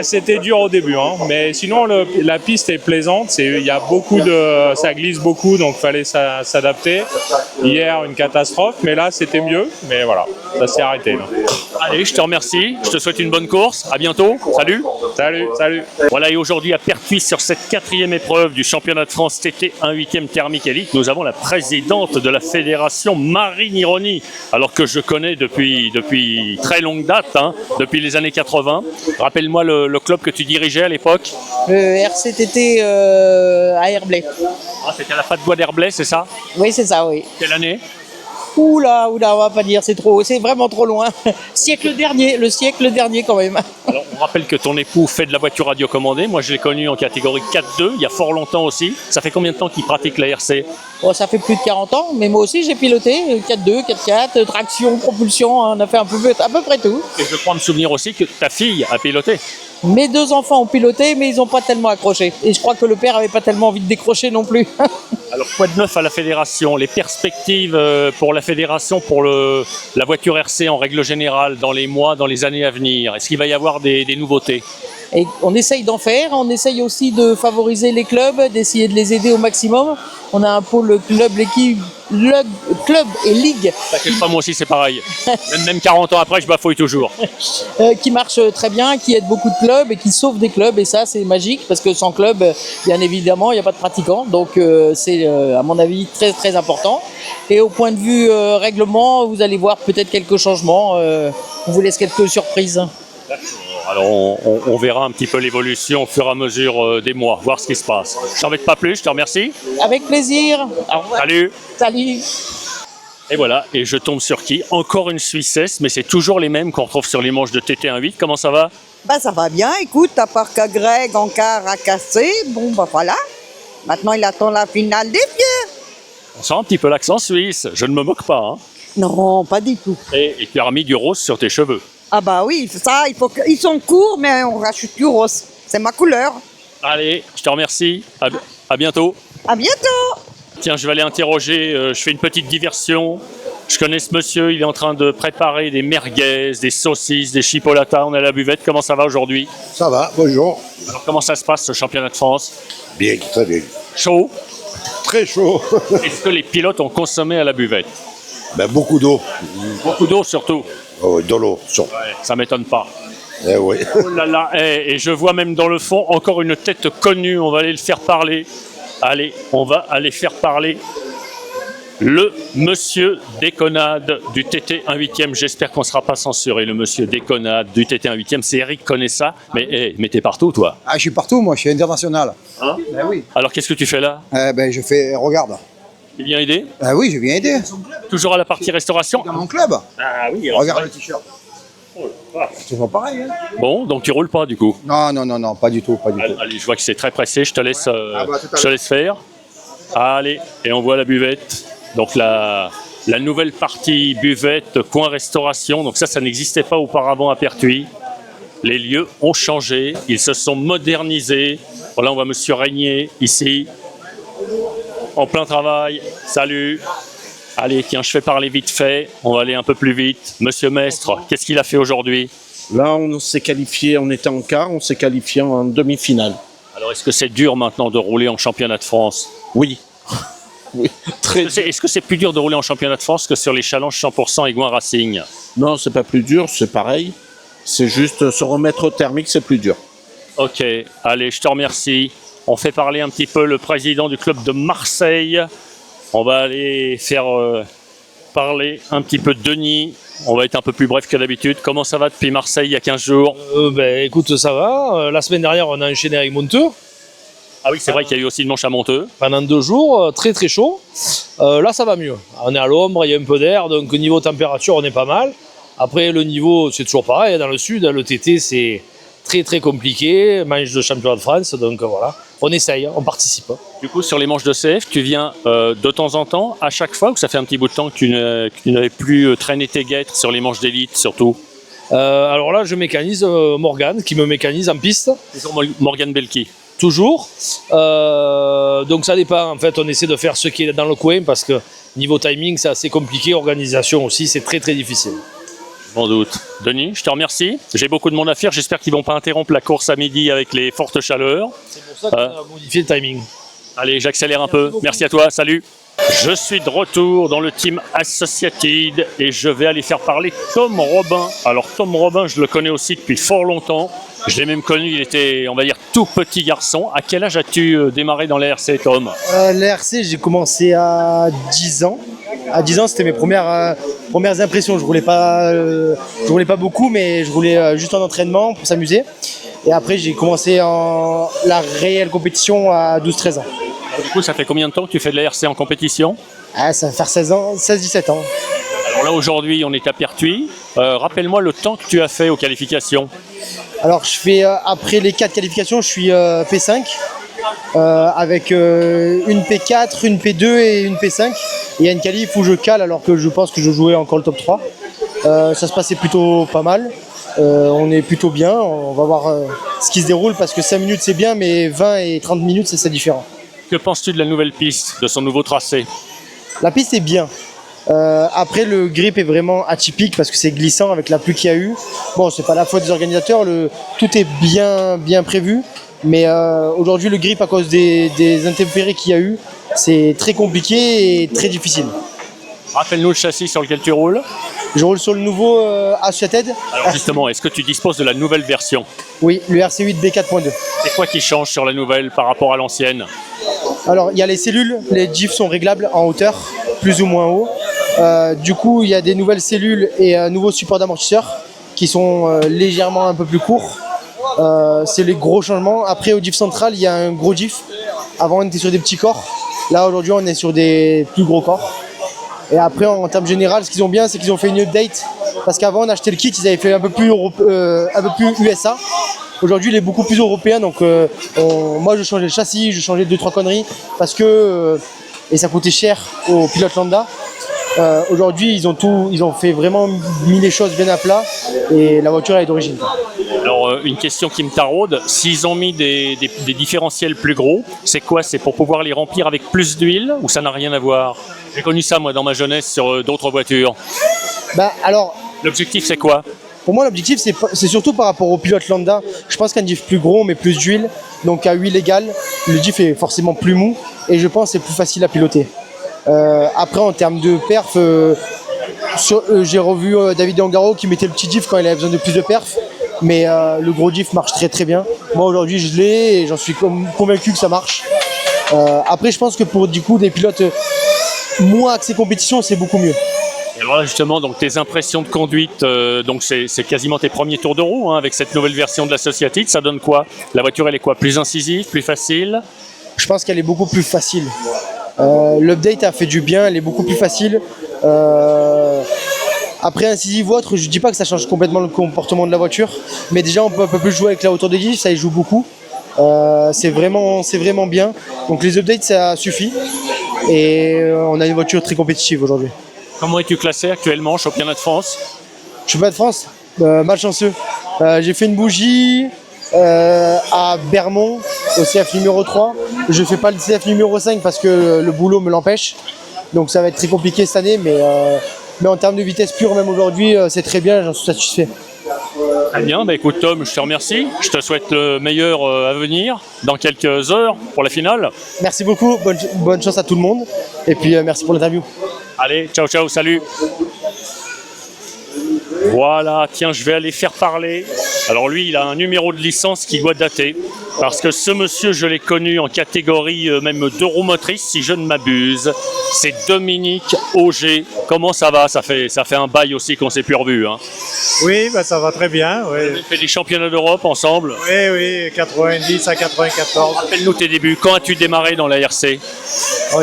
C'était dur au début, mais sinon la piste est plaisante. Ça glisse beaucoup, donc fallait s'adapter. Hier, une catastrophe, mais là c'était mieux. Mais voilà, ça s'est arrêté. Là. Allez, je te remercie. Je te souhaite une bonne course. À bientôt. Salut. Salut. Voilà, et aujourd'hui à Pertuis, sur cette 4e épreuve du championnat de France TT 1/8 thermique élite, nous avons la présidente de la fédération, Marine Ironi, alors que je connais depuis très longue date, depuis les années 80. Rappelle-moi le club que tu dirigeais à l'époque. Le RCTT à Herblay. C'était à la Patte-Bois d'Herblay, c'est ça? Oui, c'est ça, oui. Quelle année? Oula, on va pas dire, c'est vraiment trop loin. Le siècle dernier quand même. Alors, on rappelle que ton époux fait de la voiture radiocommandée. Moi, je l'ai connu en catégorie 4-2, il y a fort longtemps aussi. Ça fait combien de temps qu'il pratique la RC? Ça fait plus de 40 ans, mais moi aussi j'ai piloté 4-2, 4-4, traction, propulsion, on a fait à peu près tout. Et je crois me souvenir aussi que ta fille a piloté. Mes 2 enfants ont piloté, mais ils n'ont pas tellement accroché. Et je crois que le père avait pas tellement envie de décrocher non plus. Alors, quoi de neuf à la fédération? Les perspectives pour la fédération, pour la voiture RC en règle générale, dans les mois, dans les années à venir? Est-ce qu'il va y avoir des nouveautés? Et on essaye d'en faire, on essaye aussi de favoriser les clubs, d'essayer de les aider au maximum. On a un pôle club l'équipe club et ligue T'inquiète pas, moi aussi c'est pareil. Même 40 ans après, je bafouille toujours. qui marche très bien, qui aide beaucoup de clubs et qui sauve des clubs. Et ça, c'est magique parce que sans club, bien évidemment, il n'y a pas de pratiquants. Donc, c'est, à mon avis, très, très important. Et au point de vue règlement, vous allez voir peut-être quelques changements. On vous laisse quelques surprises. Alors on verra un petit peu l'évolution au fur et à mesure des mois, voir ce qui se passe. Je t'embête pas plus, je te remercie. Avec plaisir. Au revoir. Salut. Salut. Et voilà, et je tombe sur qui? Encore une Suissesse, mais c'est toujours les mêmes qu'on retrouve sur les manches de TT18. Comment ça va? Bah ça va bien, écoute, à part que Greg en quart a cassé, bon bah voilà. Maintenant il attend la finale des vieux. On sent un petit peu l'accent suisse, je ne me moque pas. Hein. Non, pas du tout. Et tu as remis du rose sur tes cheveux. Ah bah oui, ça, il faut qu'ils sont courts, mais on rajoute du rose. C'est ma couleur. Allez, je te remercie, à bientôt. À bientôt. Tiens, je vais aller interroger, je fais une petite diversion. Je connais ce monsieur, il est en train de préparer des merguez, des saucisses, des chipolatas. On est à la buvette, comment ça va aujourd'hui? Ça va, bonjour. Alors comment ça se passe ce championnat de France? Bien, très bien. Chaud? Très chaud. Est-ce que les pilotes ont consommé à la buvette? Ben, beaucoup d'eau. Beaucoup d'eau surtout? Oh, de l'eau, surtout. Ouais, ça m'étonne pas. Eh oui. Oh là là, et je vois même dans le fond encore une tête connue, on va aller le faire parler. Allez, on va aller faire parler le monsieur Déconnade du TT 1/8e. J'espère qu'on ne sera pas censuré, le monsieur Déconnade du TT 1/8e. C'est Eric connaît ça, mais t'es partout toi. Ah, je suis partout, moi, je suis international. Hein? Ben oui. Alors qu'est-ce que tu fais là? Ben, je fais, regarde. Tu viens aider? Ben oui, je viens aider. Toujours à la partie restauration? Dans mon club. Ah oui, regarde le t-shirt. C'est toujours pareil. Hein. Bon, donc tu roules pas du coup? Non, non, non, non, pas du tout, pas du tout. Allez, je vois que c'est très pressé, je te laisse, je te laisse faire. Allez, et on voit la buvette. Donc la nouvelle partie buvette, coin restauration. Donc ça n'existait pas auparavant à Pertuis. Les lieux ont changé, ils se sont modernisés. Voilà, on voit Monsieur Régnier ici, en plein travail. Salut. Allez, tiens, je fais parler vite fait. On va aller un peu plus vite. Monsieur Mestre, qu'est-ce qu'il a fait aujourd'hui? Là, on s'est qualifié, on était en quart, on s'est qualifié en demi-finale. Alors, est-ce que c'est dur maintenant de rouler en championnat de France? Oui. Oui, très Est-ce que c'est plus dur de rouler en championnat de France que sur les challenges 100% Aigouin Racing? Non, c'est pas plus dur, c'est pareil. C'est juste se remettre au thermique, c'est plus dur. Ok, allez, je te remercie. On fait parler un petit peu le président du club de Marseille. On va aller faire parler un petit peu de Denis. On va être un peu plus bref que d'habitude. Comment ça va depuis Marseille il y a 15 jours? Écoute, ça va. La semaine dernière, on a enchaîné avec Monteux. Ah oui, c'est vrai qu'il y a eu aussi une manche à Monteux. Pendant 2 jours, très très chaud. Là, ça va mieux. On est à l'ombre, il y a un peu d'air, donc au niveau température, on est pas mal. Après, le niveau, c'est toujours pareil. Dans le sud, le TT, c'est très très compliqué. Manche de championnat de France, donc voilà. On essaye, on participe. Du coup, sur les manches de CF, tu viens de temps en temps, à chaque fois, ou ça fait un petit bout de temps que tu n'avais plus traîné tes guêtres sur les manches d'élite, surtout? Alors là, je mécanise Morgane, qui me mécanise en piste. Morgane Belki. Toujours. Donc ça dépend. En fait, on essaie de faire ce qui est dans le coin parce que niveau timing, c'est assez compliqué. Organisation aussi, c'est très très difficile. Sans doute. Denis, je te remercie. J'ai beaucoup de monde à faire. J'espère qu'ils ne vont pas interrompre la course à midi avec les fortes chaleurs. C'est pour ça qu'on a modifié le timing. Allez, j'accélère un peu. Merci à toi. Salut. Je suis de retour dans le team Associated et je vais aller faire parler Tom Robin. Alors Tom Robin, je le connais aussi depuis fort longtemps. Je l'ai même connu, il était, on va dire, tout petit garçon. À quel âge as-tu démarré dans l'ARC, Tom? L'ARC, j'ai commencé à 10 ans. À 10 ans, c'était mes premières impressions. Je roulais pas beaucoup, mais je roulais juste en entraînement pour s'amuser. Et après, j'ai commencé la réelle compétition à 12-13 ans. Du coup, ça fait combien de temps que tu fais de l'ARC en compétition? Ça va faire 16-17 ans. Alors là, aujourd'hui, on est à Pertuis. Rappelle-moi le temps que tu as fait aux qualifications. Alors, je fais, après les 4 qualifications, je suis P5. Avec une P4, une P2 et une P5. Et il y a une qualif où je cale alors que je pense que je jouais encore le top 3. Ça se passait plutôt pas mal. On est plutôt bien. On va voir ce qui se déroule parce que 5 minutes c'est bien, mais 20 et 30 minutes c'est différent. Que penses-tu de la nouvelle piste, de son nouveau tracé? La piste est bien. Après, le grip est vraiment atypique parce que c'est glissant avec la pluie qu'il y a eu. Bon, c'est pas la faute des organisateurs, tout est bien prévu. Mais aujourd'hui, le grip, à cause des intempéries qu'il y a eu, c'est très compliqué et très difficile. Rappelle-nous le châssis sur lequel tu roules. Je roule sur le nouveau Associated. Alors justement, est-ce que tu disposes de la nouvelle version? Oui, le RC8 B4.2. C'est quoi qui change sur la nouvelle par rapport à l'ancienne? Alors, il y a les cellules, les diffs sont réglables en hauteur, plus ou moins haut. Du coup, il y a des nouvelles cellules et un nouveau support d'amortisseur qui sont légèrement un peu plus courts. C'est les gros changements. Après, au diff central, il y a un gros diff. Avant, on était sur des petits corps. Là, aujourd'hui, on est sur des plus gros corps. Et après, en termes généraux, ce qu'ils ont bien, c'est qu'ils ont fait une update. Parce qu'avant, on achetait le kit, ils avaient fait un peu plus USA. Aujourd'hui, il est beaucoup plus européen. Donc, moi, je changeais le châssis, je changeais 2-3 conneries. Parce que, et ça coûtait cher aux pilotes lambda. Aujourd'hui, ils ont fait vraiment mis les choses bien à plat. Et la voiture, elle est d'origine. Alors, une question qui me taraude, s'ils ont mis des différentiels plus gros, c'est quoi? C'est pour pouvoir les remplir avec plus d'huile ou ça n'a rien à voir? J'ai connu ça, moi, dans ma jeunesse, sur d'autres voitures. Alors, l'objectif, c'est quoi? Pour moi, l'objectif, c'est surtout par rapport au pilote lambda. Je pense qu'un diff plus gros, mais plus d'huile, donc à huile égale, le diff est forcément plus mou et je pense que c'est plus facile à piloter. Après, en termes de perf, j'ai revu David Angaro qui mettait le petit diff quand il avait besoin de plus de perf, mais le gros diff marche très très bien. Moi, aujourd'hui, je l'ai et j'en suis convaincu que ça marche. Après, je pense que pour du coup des pilotes moins axés compétition, c'est beaucoup mieux. Et alors là, justement, donc tes impressions de conduite, donc c'est quasiment tes premiers tours de roue avec cette nouvelle version de l'Associated, ça donne quoi? La voiture, elle est quoi? Plus incisive, plus facile? Je pense qu'elle est beaucoup plus facile. L'update a fait du bien, elle est beaucoup plus facile. Après incisive ou autre, je dis pas que ça change complètement le comportement de la voiture, mais déjà on peut un peu plus jouer avec la hauteur de guide, ça y joue beaucoup. C'est vraiment bien. Donc les updates, ça suffit. Et on a une voiture très compétitive aujourd'hui. Comment es-tu classé actuellement, championnat de France? Championnat de France, malchanceux. J'ai fait une bougie à Bermond, au CF numéro 3. Je fais pas le CF numéro 5 parce que le boulot me l'empêche. Donc ça va être très compliqué cette année, mais en termes de vitesse pure, même aujourd'hui, c'est très bien, j'en suis satisfait. Très bien, écoute Tom, je te remercie. Je te souhaite le meilleur à venir dans quelques heures pour la finale. Merci beaucoup, bonne chance à tout le monde. Et puis merci pour l'interview. Allez, ciao, ciao, salut. Voilà, tiens, je vais aller faire parler. Alors lui, il a un numéro de licence qui doit dater. Parce que ce monsieur, je l'ai connu en catégorie même 2 roues motrices, si je ne m'abuse. C'est Dominique Auger. Comment ça va? Ça fait un bail aussi qu'on ne s'est plus revu. Hein. Oui, ça va très bien. Oui. Vous avez fait des championnats d'Europe ensemble? Oui, 90 à 94. Rappelle-nous tes débuts. Quand as-tu démarré dans la RC?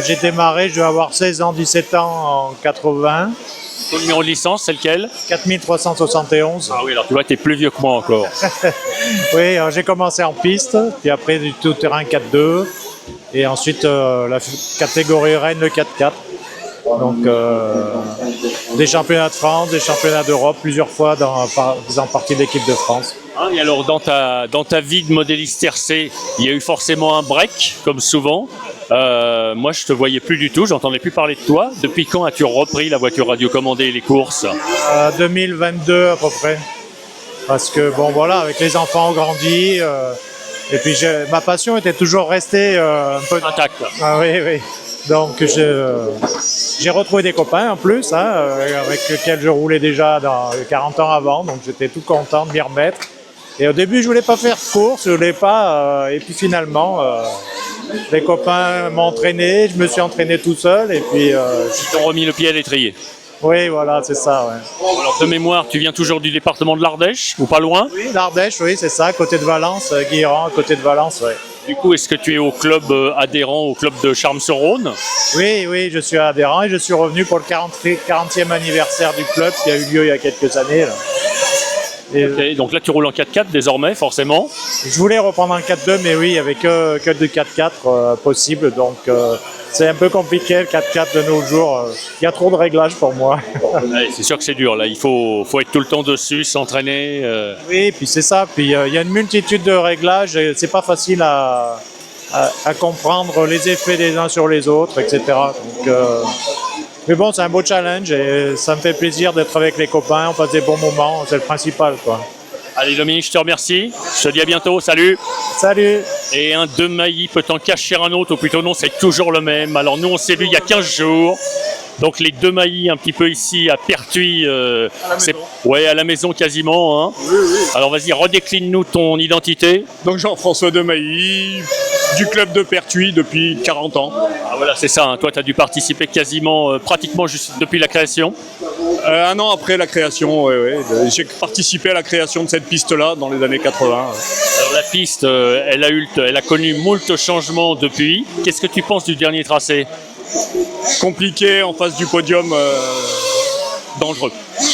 J'ai démarré, je vais avoir 16 ans, 17 ans en 80. Ton numéro de licence, c'est lequel? 4371. Ah oui, alors tu vois, t'es plus vieux que moi encore. Oui, j'ai commencé en piste, puis après du tout-terrain 4-2, et ensuite la catégorie Rennes, le 4-4. Donc des championnats de France, des championnats d'Europe, plusieurs fois faisant partie de l'équipe de France. Ah, et alors dans ta vie de modéliste RC, il y a eu forcément un break, comme souvent. Moi, je te voyais plus du tout, j'entendais plus parler de toi. Depuis quand as-tu repris la voiture radiocommandée et les courses? 2022 à peu près. Parce que bon voilà, avec les enfants ont grandi, et puis ma passion était toujours restée un peu intacte. Ah oui. Donc j'ai retrouvé des copains en plus, avec lesquels je roulais déjà 40 ans avant, donc j'étais tout content de m'y remettre. Et au début, je voulais pas faire de course, je voulais pas, et puis finalement, les copains m'ont entraîné, je me suis entraîné tout seul, et puis... Ils t'ont remis le pied à l'étrier. Oui, voilà, c'est ça, ouais. Alors, de mémoire, tu viens toujours du département de l'Ardèche, ou pas loin? Oui, l'Ardèche, oui, c'est ça, à côté de Valence, Guilherand, à côté de Valence, oui. Du coup, est-ce que tu es au club adhérent au club de Charmes-sur-Rhône? Oui, je suis adhérent et je suis revenu pour le 40e anniversaire du club qui a eu lieu il y a quelques années. Là. Okay, donc là, tu roules en 4x4 désormais, forcément? Je voulais reprendre en 4x2, mais oui, avec que du 4x4 possible. Donc, c'est un peu compliqué, le 4x4 de nos jours. Il y a trop de réglages pour moi. Ouais, c'est sûr que c'est dur, là. Il faut être tout le temps dessus, s'entraîner. Oui, puis c'est ça. Puis il y a une multitude de réglages. C'est pas facile à comprendre les effets des uns sur les autres, etc. Donc, mais bon, c'est un beau challenge et ça me fait plaisir d'être avec les copains. On passe des bons moments, c'est le principal, quoi. Allez Dominique, je te remercie. Je te dis à bientôt. Salut. Salut. Et un de Mailly peut en cacher un autre, ou plutôt non, c'est toujours le même. Alors nous, on s'est vu il y a 15 jours. Donc les deux Mailly un petit peu ici à Pertuis. Ouais, à la maison quasiment. Hein. Oui, oui. Alors vas-y, redécline-nous ton identité. Donc Jean-François de Mailly, du club de Pertuis depuis 40 ans. Ah voilà, c'est ça. Hein. Toi, tu as dû participer quasiment, pratiquement juste depuis la création. Un an après la création, ouais. J'ai participé à la création de cette piste-là dans les années 80. Alors la piste, elle a connu moult changements depuis. Qu'est-ce que tu penses du dernier tracé? Compliqué en face du podium, dangereux.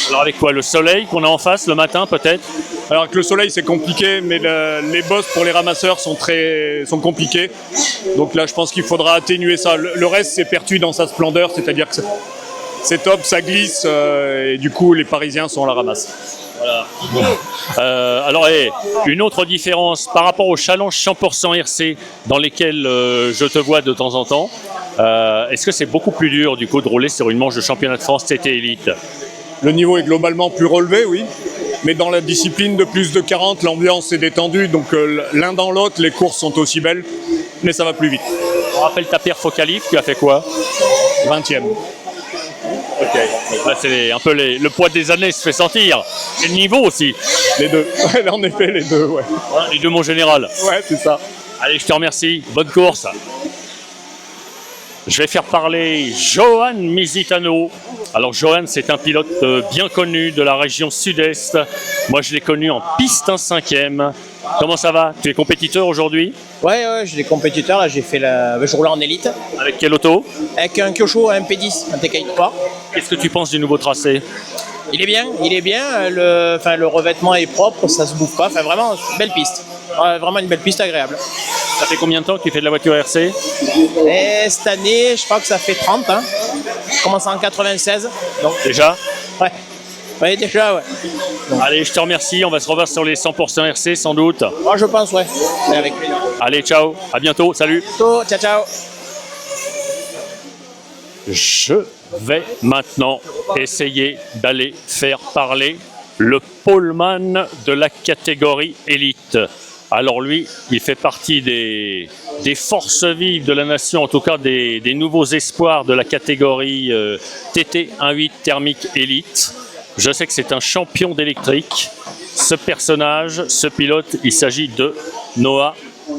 Alors avec quoi? Le soleil qu'on a en face le matin peut-être? Alors avec le soleil c'est compliqué, mais les bosses pour les ramasseurs sont compliquées. Donc là je pense qu'il faudra atténuer ça. Le reste c'est Pertuis dans sa splendeur, c'est-à-dire que c'est top, ça glisse et du coup les Parisiens sont à la ramasse. Voilà. Alors, une autre différence par rapport aux challenges 100% RC dans lesquels je te vois de temps en temps, est-ce que c'est beaucoup plus dur du coup de rouler sur une manche de championnat de France TT Elite? Le niveau est globalement plus relevé, oui. Mais dans la discipline de plus de 40, l'ambiance est détendue. Donc l'un dans l'autre, les courses sont aussi belles, mais ça va plus vite. On rappelle ta perf au qualif, tu as fait quoi? 20e. Ok, donc là c'est un peu le poids des années se fait sentir. Et le niveau aussi. Les deux, en effet les deux, ouais. Les deux mon général. Ouais, c'est ça. Allez, je te remercie, bonne course. Je vais faire parler Johan Misitano. Alors Johan, c'est un pilote bien connu de la région sud-est. Moi je l'ai connu en piste 1/5e. Comment ça va? Tu es compétiteur aujourd'hui? Ouais, j'ai des compétiteurs. Là, je roule en élite. Avec quelle auto? Avec un Kyosho, un P10, un TK3. Qu'est-ce que tu penses du nouveau tracé? Il est bien. Le revêtement est propre, ça se bouffe pas. Enfin, vraiment, belle piste. Ouais, vraiment une belle piste agréable. Ça fait combien de temps que tu fais de la voiture RC? Et cette année, je crois que ça fait 30 ans. Je commence en 96. Donc... Déjà? Ouais. Oui, déjà, ouais. Donc... Allez, je te remercie. On va se revoir sur les 100% RC sans doute. Moi, je pense, ouais. Avec plaisir. Allez, ciao. À bientôt. Salut. Ciao, ciao. Je vais maintenant essayer d'aller faire parler le poleman de la catégorie élite. Alors lui, il fait partie des forces vives de la nation, en tout cas des nouveaux espoirs de la catégorie TT 1.8 thermique élite. Je sais que c'est un champion d'électrique. Ce personnage, ce pilote, il s'agit de Noah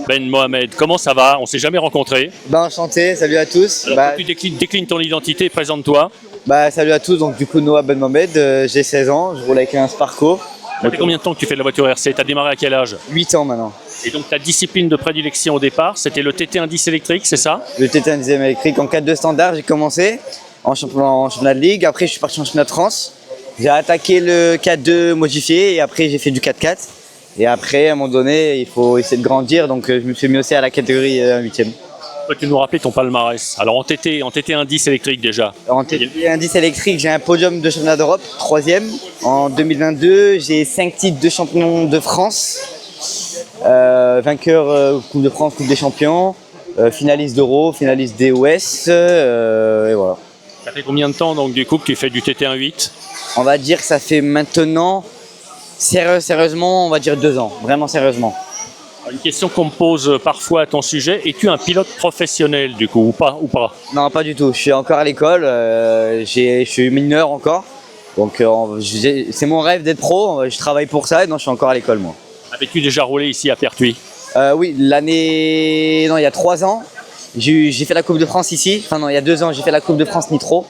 Ben Mohamed. Comment ça va? On ne s'est jamais rencontrés. Enchanté, salut à tous. Alors, tu déclines ton identité, présente-toi. Salut à tous, donc du coup Noah Ben Mohamed, j'ai 16 ans, je roule avec un Sparco. Ça fait combien de temps que tu fais de la voiture RC? Tu as démarré à quel âge? 8 ans maintenant. Et donc ta discipline de prédilection au départ, c'était le TT110 électrique, c'est ça? Le TT110 électrique en 4.2 standard, j'ai commencé en championnat de ligue, après je suis parti en championnat de France. J'ai attaqué le 4.2 modifié et après j'ai fait du 4.4. Et après, à un moment donné, il faut essayer de grandir, donc je me suis mis aussi à la catégorie 8e. Tu nous rappelles ton palmarès. Alors en TT110 électrique déjà. En TT110 électrique, j'ai un podium de championnat d'Europe, 3e. En 2022, j'ai 5 titres de champion de France. Vainqueur Coupe de France, Coupe des Champions, finaliste d'Euro, finaliste DOS, et voilà. Ça fait combien de temps donc du coup que tu fais du TT1.8? On va dire que ça fait maintenant, sérieusement, on va dire 2 ans, vraiment sérieusement. Une question qu'on me pose parfois à ton sujet, es-tu un pilote professionnel du coup ou pas? Non, pas du tout, je suis encore à l'école, je suis mineur encore, donc c'est mon rêve d'être pro, je travaille pour ça et non, je suis encore à l'école moi. Avais-tu déjà roulé ici à Pertuis? Oui, il y a 3 ans, j'ai fait la Coupe de France ici, enfin non, il y a 2 ans, j'ai fait la Coupe de France Nitro.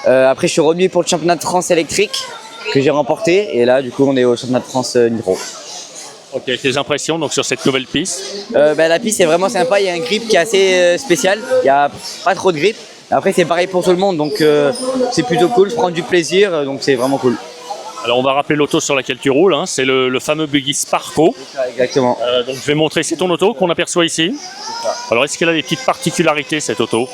Après, je suis revenu pour le championnat de France électrique que j'ai remporté et là, du coup, on est au championnat de France Nitro. Ok, tes impressions donc sur cette nouvelle piste? La piste est vraiment sympa, il y a un grip qui est assez spécial, il n'y a pas trop de grip. Après, c'est pareil pour tout le monde, donc c'est plutôt cool, je prends du plaisir, donc c'est vraiment cool. Alors on va rappeler l'auto sur laquelle tu roules, hein. C'est le fameux buggy Sparco. Exactement. Donc je vais montrer, c'est ton auto qu'on aperçoit ici. Alors est-ce qu'elle a des petites particularités cette auto?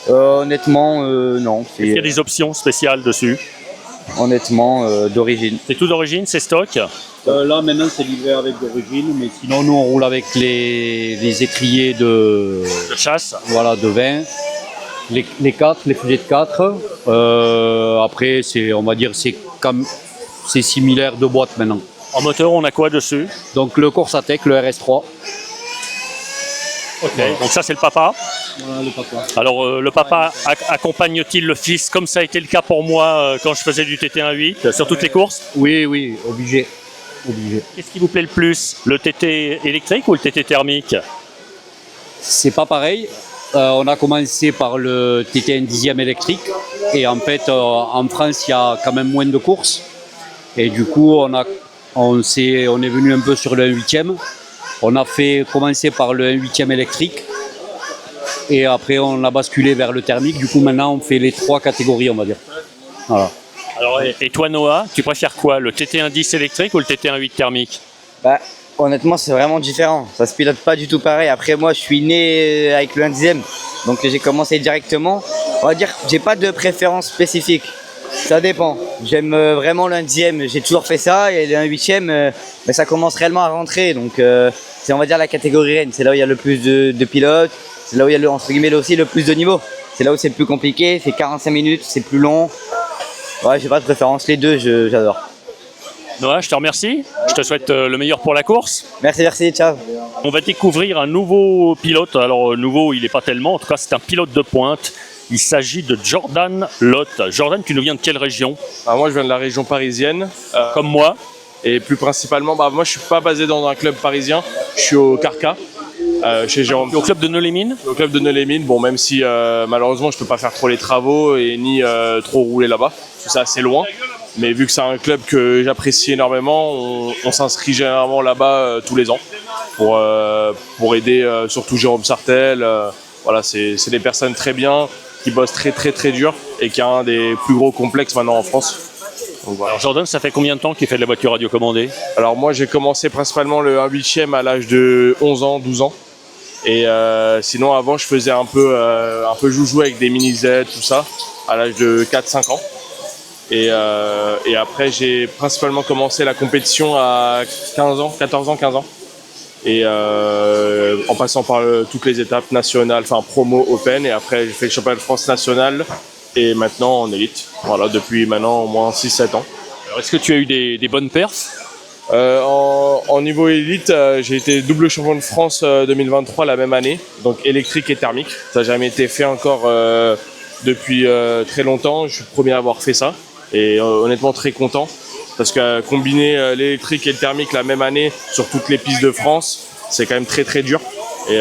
Honnêtement, non. Est-ce qu'il y a des options spéciales dessus? Honnêtement, d'origine. C'est tout d'origine, c'est stock? Là maintenant c'est livré avec d'origine, mais sinon nous on roule avec les étriers de chasse. Voilà, de 20. Les 4, les fusées de 4. Après on va dire c'est similaire de boîte maintenant. En moteur, on a quoi dessus? Donc le Corsatec, le RS3. Ok, donc ça c'est le papa. Voilà le papa. Alors le papa accompagne-t-il le fils comme ça a été le cas pour moi quand je faisais du TT1.8 sur toutes les courses? Oui, oui, obligé. Qu'est-ce qui vous plaît le plus? Le TT électrique ou le TT thermique? C'est pas pareil. On a commencé par le TT1 10e électrique et en fait en France il y a quand même moins de courses et du coup on est venu un peu sur le 1/8e. On a commencé par le 1/8e électrique et après on a basculé vers le thermique. Du coup maintenant on fait les 3 catégories on va dire. Voilà. Alors et toi Noah, tu préfères quoi? Le TT1 10 électrique ou le TT1 8 thermique? Bah, honnêtement, c'est vraiment différent. Ça se pilote pas du tout pareil. Après, moi, je suis né avec le 1 10e, donc j'ai commencé directement. On va dire que j'ai pas de préférence spécifique. Ça dépend. J'aime vraiment le 1 10e. J'ai toujours fait ça et le 1 8e, ça commence réellement à rentrer. Donc, c'est on va dire la catégorie reine. C'est là où il y a le plus de pilotes. C'est là où il y a entre guillemets aussi le plus de niveau. C'est là où c'est le plus compliqué. C'est 45 minutes, c'est plus long. Ouais, j'ai pas de préférence. Les deux, j'adore. Noah, je te remercie. Je te souhaite le meilleur pour la course. Merci, ciao. On va découvrir un nouveau pilote. Alors nouveau, il n'est pas tellement. En tout cas, c'est un pilote de pointe. Il s'agit de Jordan Lotte. Jordan, tu nous viens de quelle région? Moi, je viens de la région parisienne. Comme moi. Et plus principalement, moi, je suis pas basé dans un club parisien. Je suis au Carca. Chez Jérôme. Au club de Neux-les-Mines? Au club de Neux-les-Mines. Bon, même si malheureusement, je peux pas faire trop les travaux et ni trop rouler là-bas. C'est assez loin. Mais vu que c'est un club que j'apprécie énormément, on s'inscrit généralement là-bas tous les ans pour aider surtout Jérôme Sartel. Voilà, c'est des personnes très bien, qui bossent très dur et qui a un des plus gros complexes maintenant en France. Donc, voilà. Alors Jordan, ça fait combien de temps qu'il fait de la voiture radiocommandée? Alors moi, j'ai commencé principalement le 1/8e à l'âge de 11 ans, 12 ans. Et sinon, avant, je faisais un peu joujou avec des mini-Z, tout ça, à l'âge de 4-5 ans. Et après, j'ai principalement commencé la compétition à 15 ans, 14 ans, 15 ans. Et en passant par toutes les étapes nationales, enfin promo, open. Et après, j'ai fait le championnat de France national et maintenant en élite. Voilà, depuis maintenant au moins 6-7 ans. Alors, est-ce que tu as eu des bonnes perfs? En niveau élite, j'ai été double champion de France 2023 la même année, donc électrique et thermique. Ça n'a jamais été fait encore depuis très longtemps. Je suis le premier à avoir fait ça. Et honnêtement très content parce que combiner l'électrique et le thermique la même année sur toutes les pistes de France, c'est quand même très dur. Et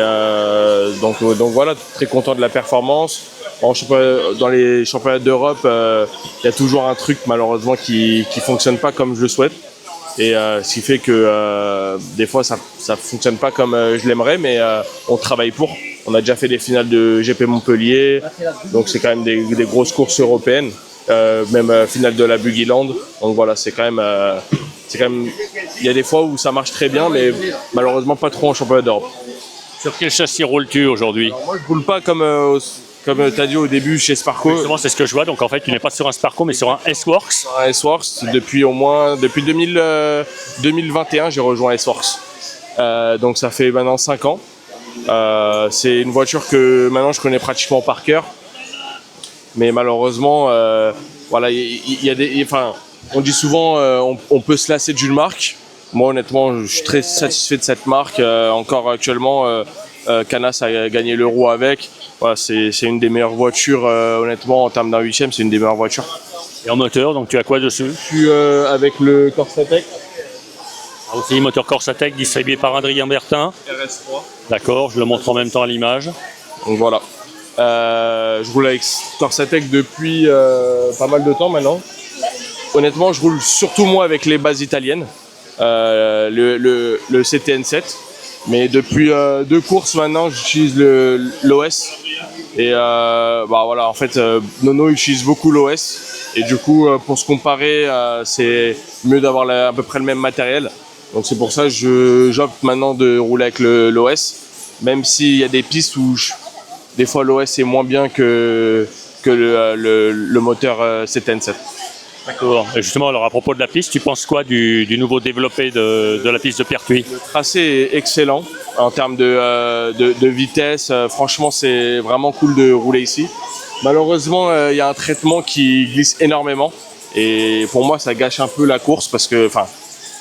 donc voilà, très content de la performance. Dans les championnats d'Europe, il y a toujours un truc malheureusement qui fonctionne pas comme je le souhaite. Et ce qui fait que des fois ça fonctionne pas comme je l'aimerais, mais on travaille pour. On a déjà fait des finales de GP Montpellier, donc c'est quand même des grosses courses européennes. Même finale de la Buggy Land. Donc voilà, c'est quand même, il y a des fois où ça marche très bien, mais malheureusement pas trop en championnat d'Europe. Sur quel châssis roules-tu aujourd'hui? Moi, je roule pas comme tu as dit au début chez Sparco. Justement, c'est ce que je vois. Donc en fait, tu n'es pas sur un Sparco, mais sur un S-Works. Un S-Works depuis 2021, j'ai rejoint S-Works. Donc ça fait maintenant 5 ans. C'est une voiture que maintenant je connais pratiquement par cœur. Mais malheureusement, voilà, on dit souvent on peut se lasser d'une marque. Moi, honnêtement, je suis très satisfait de cette marque. Encore actuellement, Canas a gagné l'Euro avec. Voilà, c'est une des meilleures voitures, honnêtement, en termes d'un 8e, c'est une des meilleures voitures. Et en moteur, donc tu as quoi dessus? Je suis avec le Corsatec. Aussi, moteur Corsatec distribué par Adrien Bertin. RS3. D'accord, je le montre en même temps à l'image. Donc voilà. Je roule avec Corsatec depuis pas mal de temps maintenant. Honnêtement, je roule surtout moi avec les bases italiennes, le CTN7. Mais depuis 2 courses maintenant, j'utilise l'OS. Et voilà, en fait, Nono utilise beaucoup l'OS. Et du coup, pour se comparer, c'est mieux d'avoir à peu près le même matériel. Donc c'est pour ça que j'opte maintenant de rouler avec l'OS. Même s'il y a des pistes où des fois l'OS est moins bien que le moteur CTN7. D'accord. Et justement, alors à propos de la piste, tu penses quoi du nouveau développé de la piste de Pertuis? Le tracé est excellent en termes de vitesse. Franchement, c'est vraiment cool de rouler ici. Malheureusement, il y a un traitement qui glisse énormément. Et pour moi, ça gâche un peu la course parce que,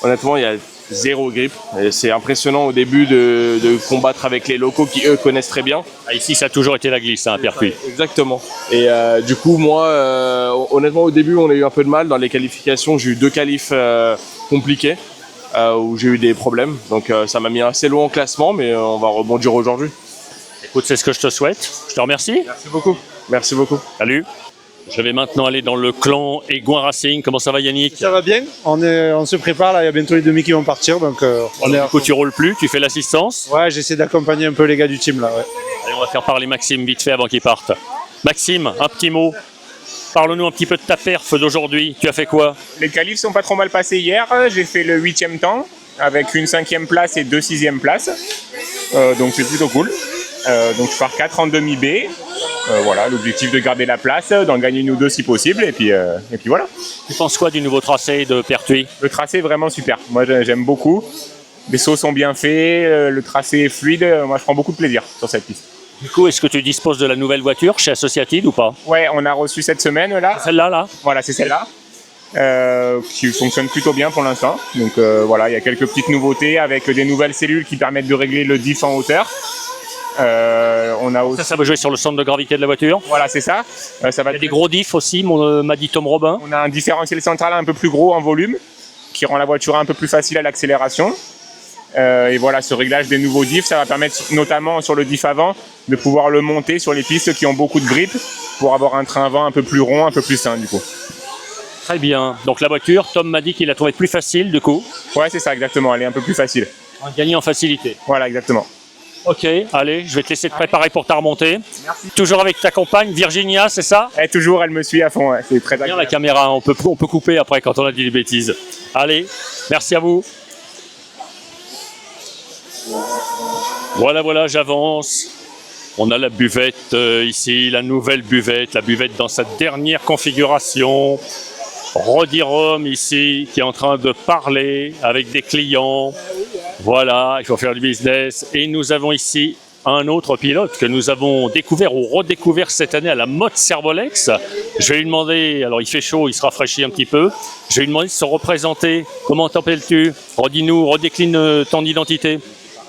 honnêtement, il y a zéro grip. Et c'est impressionnant au début de combattre avec les locaux qui, eux, connaissent très bien. Ah, ici, ça a toujours été la glisse, hein, à Pertuis. Exactement. Et du coup, moi, honnêtement, au début, on a eu un peu de mal. Dans les qualifications, j'ai eu 2 qualifs compliqués où j'ai eu des problèmes. Donc, ça m'a mis assez loin en classement, mais on va rebondir aujourd'hui. Écoute, c'est ce que je te souhaite. Je te remercie. Merci beaucoup. Merci beaucoup. Salut. Je vais maintenant aller dans le clan Aigouin Racing. Comment ça va, Yannick? Ça va bien, on se prépare, là, il y a bientôt les demi qui vont partir. Donc, Du coup, tu roules plus, tu fais l'assistance? Ouais, j'essaie d'accompagner un peu les gars du team là. Ouais. Allez, on va faire parler Maxime vite fait avant qu'il parte. Maxime, un petit mot. Parle-nous un petit peu de ta perf d'aujourd'hui. Tu as fait quoi? Les qualifs sont pas trop mal passés hier. J'ai fait le 8e temps avec une 5e place et 2 6e places. Donc c'est plutôt cool. Donc je pars 4 en demi-B. Voilà, l'objectif de garder la place, d'en gagner une ou deux si possible, et puis voilà. Tu penses quoi du nouveau tracé de Pertuis? Le tracé est vraiment super, moi j'aime beaucoup. Les sauts sont bien faits, le tracé est fluide, moi je prends beaucoup de plaisir sur cette piste. Du coup, est-ce que tu disposes de la nouvelle voiture chez Associated ou pas? Ouais, on a reçu cette semaine là. Celle-là, là? Voilà, c'est celle-là. Qui fonctionne plutôt bien pour l'instant. Donc voilà, il y a quelques petites nouveautés avec des nouvelles cellules qui permettent de régler le diff en hauteur. On a aussi... Ça va jouer sur le centre de gravité de la voiture. Voilà, c'est ça. Ça va il y a des gros diffs aussi, m'a dit Tom Robin. On a un différentiel central un peu plus gros en volume qui rend la voiture un peu plus facile à l'accélération. Et voilà, ce réglage des nouveaux diffs, ça va permettre notamment sur le diff avant de pouvoir le monter sur les pistes qui ont beaucoup de grip pour avoir un train avant un peu plus rond, un peu plus sain du coup. Très bien. Donc la voiture, Tom m'a dit qu'il la trouvait plus facile du coup. Ouais, c'est ça, exactement. Elle est un peu plus facile. On gagne en facilité. Voilà, exactement. Ok, allez, je vais te laisser te préparer pour ta remontée. Merci. Toujours avec ta compagne, Virginia, c'est ça? Toujours, elle me suit à fond, ouais. C'est très bien la caméra, on peut couper après quand on a dit des bêtises. Allez, merci à vous. Voilà, j'avance. On a la buvette ici, la nouvelle buvette, la buvette dans sa dernière configuration. Rodi Rome ici, qui est en train de parler avec des clients. Voilà, il faut faire du business. Et nous avons ici un autre pilote que nous avons découvert ou redécouvert cette année à la Mode Servolex. Je vais lui demander, alors il fait chaud, il se rafraîchit un petit peu. Je vais lui demander de se représenter. Comment t'appelles-tu? Redis-nous, redécline ton identité.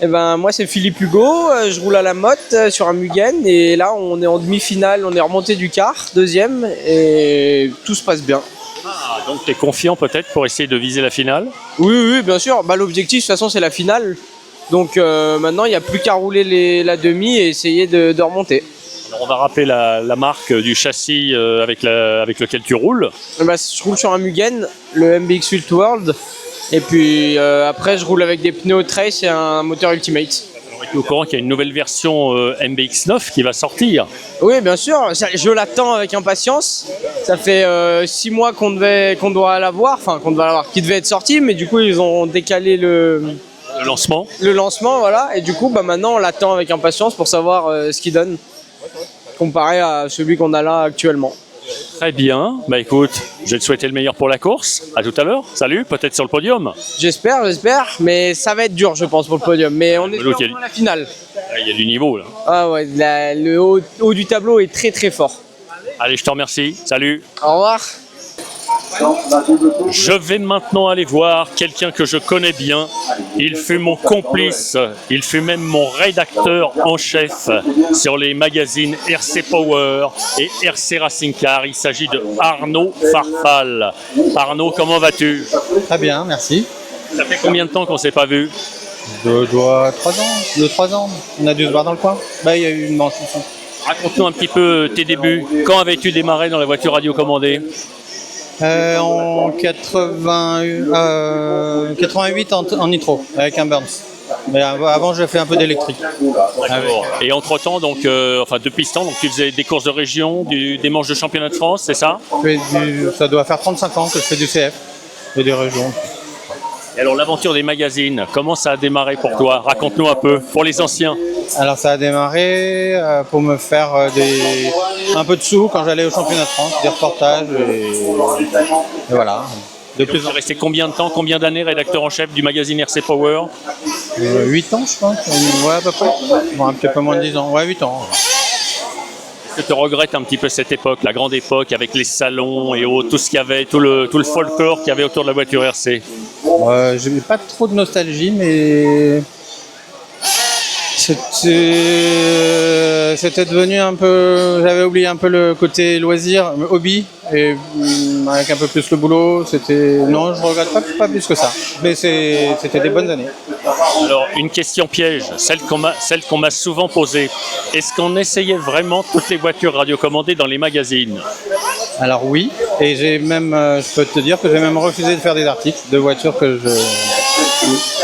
Eh ben, moi c'est Philippe Hugo, je roule à la motte sur un Mugen et là on est en demi-finale, on est remonté du quart, deuxième et tout se passe bien. Ah, donc tu es confiant peut-être pour essayer de viser la finale? Oui, bien sûr, l'objectif de toute façon c'est la finale, donc maintenant il n'y a plus qu'à rouler la demi et essayer de remonter. Alors on va rappeler la marque du châssis avec lequel tu roules. Je roule sur un Mugen, le MBX Ult World. Et puis après, je roule avec des pneus Trace et un moteur Ultimate. Tu es au courant qu'il y a une nouvelle version MBX9 qui va sortir? Oui, bien sûr. Je l'attends avec impatience. Ça fait 6 mois qu'on doit l'avoir, qui devait être sorti, mais du coup, ils ont décalé le lancement. Le lancement, voilà. Et du coup, maintenant, on l'attend avec impatience pour savoir ce qu'il donne, comparé à celui qu'on a là actuellement. Très bien, écoute, je vais te souhaiter le meilleur pour la course. À tout à l'heure, salut, peut-être sur le podium. J'espère, mais ça va être dur je pense pour le podium, mais on est sur la finale. Il y a du niveau là. Ah ouais, le haut du tableau est très très fort. Allez, je te remercie, salut. Au revoir. Je vais maintenant aller voir quelqu'un que je connais bien. Il fut mon complice, il fut même mon rédacteur en chef sur les magazines RC Power et RC Racing Car. Il s'agit de Arnaud Farfal. Arnaud, comment vas-tu? Très bien, merci. Ça fait combien de temps qu'on ne s'est pas vu? 3 ans. On a dû se voir dans le coin. Il y a eu une manche ici. Raconte-nous un petit peu tes débuts. Quand avais-tu démarré dans la voiture radiocommandée? En 88 en nitro avec un Burns. Mais avant j'ai fait un peu d'électrique. Et entre-temps, donc, depuis ce temps, donc, tu faisais des courses de région, des manches de championnat de France, c'est ça? Ça doit faire 35 ans que je fais du CF et des régions. Et alors l'aventure des magazines, comment ça a démarré pour toi? Raconte-nous un peu, pour les anciens. Alors ça a démarré pour me faire un peu de sous quand j'allais au championnat de France, des reportages et voilà. Tu es resté combien de temps, combien d'années rédacteur en chef du magazine RC Power? 8 ans je pense, ouais à peu près, un petit peu moins de 10 ans, ouais 8 ans. Est-ce que tu regrettes un petit peu cette époque, la grande époque avec les salons et tout ce qu'il y avait, tout le folklore qu'il y avait autour de la voiture RC? J'ai pas trop de nostalgie, mais c'était devenu un peu. J'avais oublié un peu le côté loisir, hobby, et avec un peu plus le boulot, non, je regrette pas plus que ça. Mais c'était des bonnes années. Alors, une question piège, celle qu'on m'a souvent posée. Est-ce qu'on essayait vraiment toutes les voitures radiocommandées dans les magazines? Alors oui, et j'ai même, je peux te dire que j'ai même refusé de faire des articles de voitures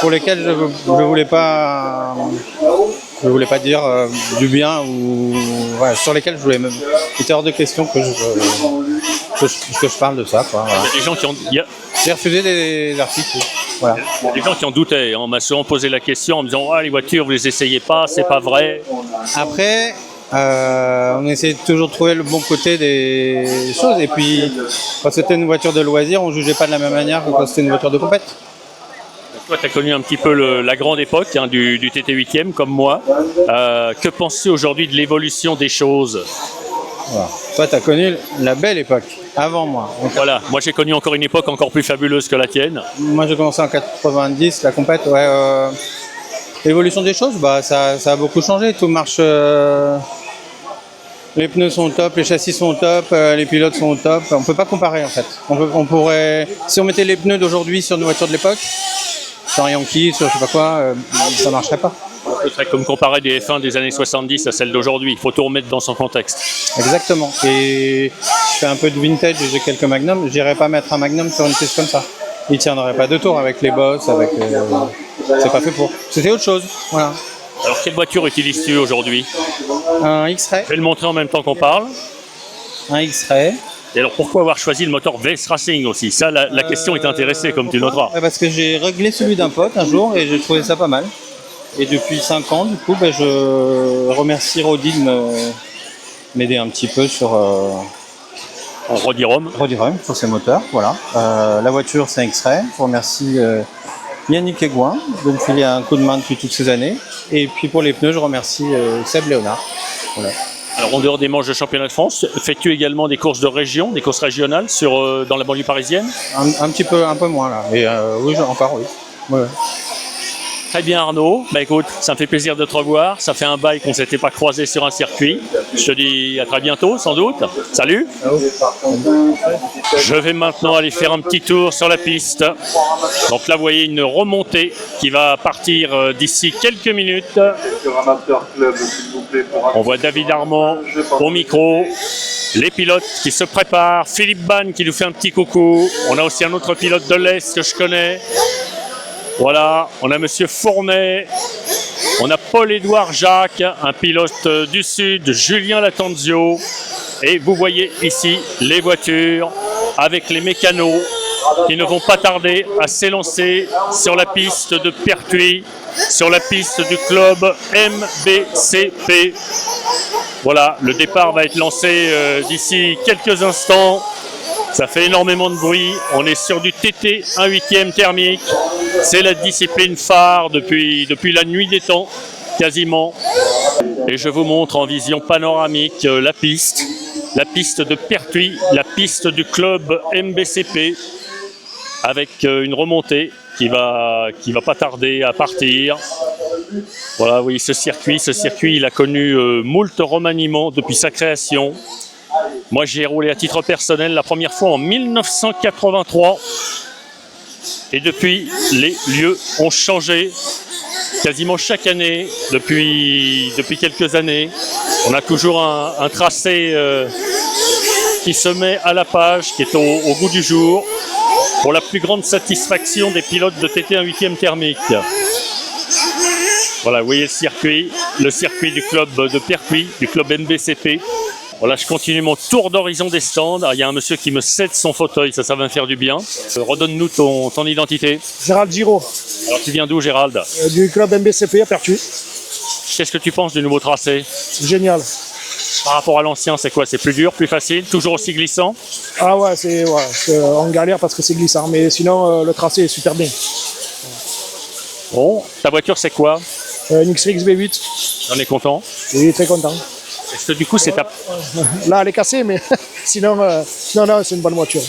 pour lesquelles je voulais pas dire du bien ou voilà, sur lesquels je voulais même. Il était hors de question que je parle de ça. Quoi, voilà. Il y a des gens qui ont. J'ai refusé des articles. Voilà. Il y a des gens qui en doutaient. On m'a souvent posé la question en me disant les voitures, vous les essayez pas, c'est pas vrai. Après, on essaie toujours de trouver le bon côté des choses. Et puis, quand c'était une voiture de loisir, on jugeait pas de la même manière que quand c'était une voiture de compète. Toi, tu as connu un petit peu la grande époque du TT 8e, comme moi. Que penses-tu aujourd'hui de l'évolution des choses? Voilà. Toi, tu as connu la belle époque, avant moi. Donc, voilà, moi j'ai connu encore une époque encore plus fabuleuse que la tienne. Moi, j'ai commencé en 90, la compète, ouais. L'évolution des choses, ça a beaucoup changé. Tout marche. Les pneus sont au top, les châssis sont au top, les pilotes sont au top. On peut pas comparer en fait. On pourrait, si on mettait les pneus d'aujourd'hui sur une voiture de l'époque, sur un Yankee, sur je sais pas quoi, ça marcherait pas. Ce serait comme comparer des F1 des années 70 à celles d'aujourd'hui. Il faut tout remettre dans son contexte. Exactement. Et je fais un peu de vintage, j'ai quelques Magnum. J'irais pas mettre un Magnum sur une piste comme ça. Il tiendrait pas 2 tours avec les bosses, avec. C'est pas fait pour. C'était autre chose. Voilà. Alors, quelle voiture utilises-tu aujourd'hui? Un X-Ray. Je vais le montrer en même temps qu'on parle. Un X-Ray. Et alors, pourquoi avoir choisi le moteur VS Racing aussi? Ça, la question est intéressée, comme tu noteras. Parce que j'ai réglé celui d'un pote un jour et j'ai trouvé ça pas mal. Et depuis 5 ans, du coup, je remercie Rodi de m'aider un petit peu sur... Rodirum sur ses moteurs, voilà. La voiture, c'est un X-Ray. Je remercie Yannick Aigouin de me filer un coup de main depuis toutes ces années. Et puis pour les pneus, je remercie Seb Léonard. Voilà. Alors, en dehors des manches de championnat de France, fais-tu également des courses de région, des courses régionales dans la banlieue parisienne? Un peu moins là. Et oui, encore oui. Ouais. Très bien Arnaud, écoute, ça me fait plaisir de te revoir, ça fait un bail qu'on ne s'était pas croisé sur un circuit. Je te dis à très bientôt sans doute, salut. Je vais maintenant aller faire un petit tour sur la piste. Donc là vous voyez une remontée qui va partir d'ici quelques minutes. On voit David Armand au micro, les pilotes qui se préparent, Philippe Ban qui nous fait un petit coucou. On a aussi un autre pilote de l'Est que je connais. Voilà, on a Monsieur Fournet, on a Paul-Édouard Jacques, un pilote du Sud, Julien Latanzio. Et vous voyez ici les voitures avec les mécanos qui ne vont pas tarder à s'élancer sur la piste de Pertuis, sur la piste du club MBCP. Voilà, le départ va être lancé d'ici quelques instants. Ça fait énormément de bruit. On est sur du TT 1/8e thermique. C'est la discipline phare depuis la nuit des temps, quasiment. Et je vous montre en vision panoramique la piste de Pertuis, la piste du club MBCP, avec une remontée qui va pas tarder à partir. Voilà, oui, ce circuit, il a connu moult remaniements depuis sa création. Moi, j'ai roulé à titre personnel la première fois en 1983. Et depuis, les lieux ont changé quasiment chaque année depuis quelques années. On a toujours un tracé qui se met à la page, qui est au goût du jour, pour la plus grande satisfaction des pilotes de TT 1/8e thermique. Voilà, vous voyez le circuit du club de Pertuis, du club MBCP. Voilà, je continue mon tour d'horizon des stands. Il y a un monsieur qui me cède son fauteuil, ça va me faire du bien. Redonne-nous ton identité. Gérald Giraud. Alors tu viens d'où Gérald? Du club MBCP à Pertuis. Qu'est-ce que tu penses du nouveau tracé? Génial. Par rapport à l'ancien, c'est quoi? C'est plus dur, plus facile, toujours aussi glissant? Ah ouais, on galère parce que c'est glissant, mais sinon le tracé est super bien. Bon, ta voiture c'est quoi? Une XRX V8. J'en ai content? Oui, très content. Est-ce que du coup c'est ta... Là, elle est cassée, mais sinon, non, c'est une bonne voiture.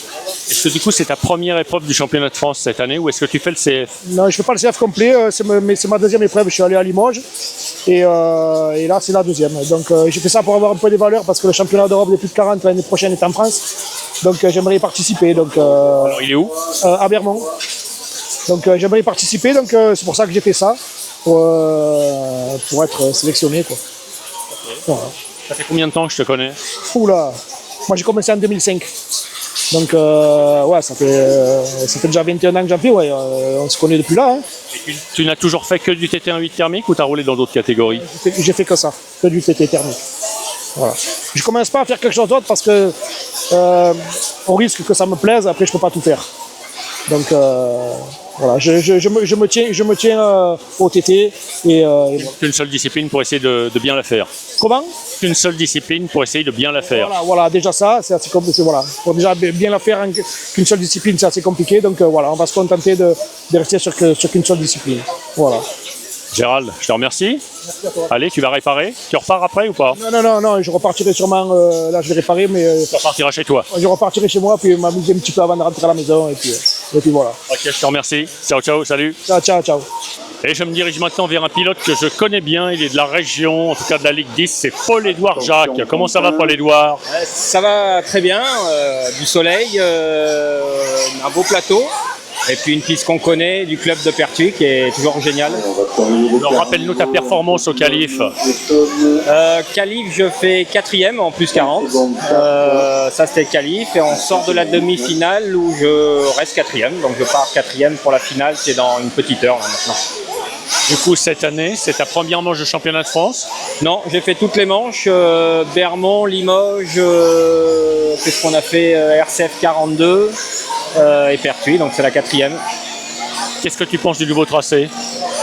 Est-ce que du coup c'est ta première épreuve du championnat de France cette année ou est-ce que tu fais le CF? Non, je fais pas le CF complet, mais c'est ma deuxième épreuve. Je suis allé à Limoges et là c'est la deuxième. Donc j'ai fait ça pour avoir un peu des valeurs parce que le championnat d'Europe des plus de 40 l'année prochaine est en France. Donc j'aimerais y participer. Donc, alors il est où? À Bermond. Donc j'aimerais y participer, donc c'est pour ça que j'ai fait ça, pour être sélectionné, quoi. Voilà. Ça fait combien de temps que je te connais? Oula, moi j'ai commencé en 2005. Donc ouais, ça fait déjà 21 ans que j'en fais, ouais, on se connaît depuis là. Hein. Et tu n'as toujours fait que du TT1 8 thermique ou tu as roulé dans d'autres catégories? J'ai fait que ça, que du TT thermique. Voilà. Je commence pas à faire quelque chose d'autre parce que on risque que ça me plaise, après je peux pas tout faire. Donc voilà, je me tiens au TT et une seule discipline pour essayer de bien la faire. Comment? Une seule discipline pour essayer de bien la faire. Voilà, déjà ça, c'est assez compliqué. Voilà. Pour déjà bien la faire qu'une seule discipline, c'est assez compliqué. Donc voilà, on va se contenter de rester sur qu'une seule discipline. Voilà. Gérald, je te remercie. Merci à toi. Allez, tu vas réparer. Tu repars après ou pas? Non, je repartirai sûrement. Là, je vais réparer, mais. Tu repartiras chez toi. Je repartirai chez moi, puis m'amuser un petit peu avant de rentrer à la maison, et puis voilà. Ok, je te remercie. Ciao, ciao, salut. Ciao. Et je me dirige maintenant vers un pilote que je connais bien. Il est de la région, en tout cas de la Ligue 10. C'est Paul-Édouard Jacques. Comment ça va, Paul-Édouard? Ça va très bien. Du soleil, un beau plateau. Et puis une piste qu'on connaît du club de Pertuis qui est toujours génial. Alors rappelle-nous ta performance au qualif. Qualif, je fais 4e en plus 40. Ça c'était qualif et on sort de la demi-finale où je reste 4e. Donc je pars 4e pour la finale, c'est dans une petite heure là, maintenant. Du coup, cette année, c'est ta première manche de championnat de France? Non, j'ai fait toutes les manches. Bermond, Limoges, qu'est-ce qu'on a fait? RCF 42 et Pertuis, donc c'est la 4e. Qu'est-ce que tu penses du nouveau tracé?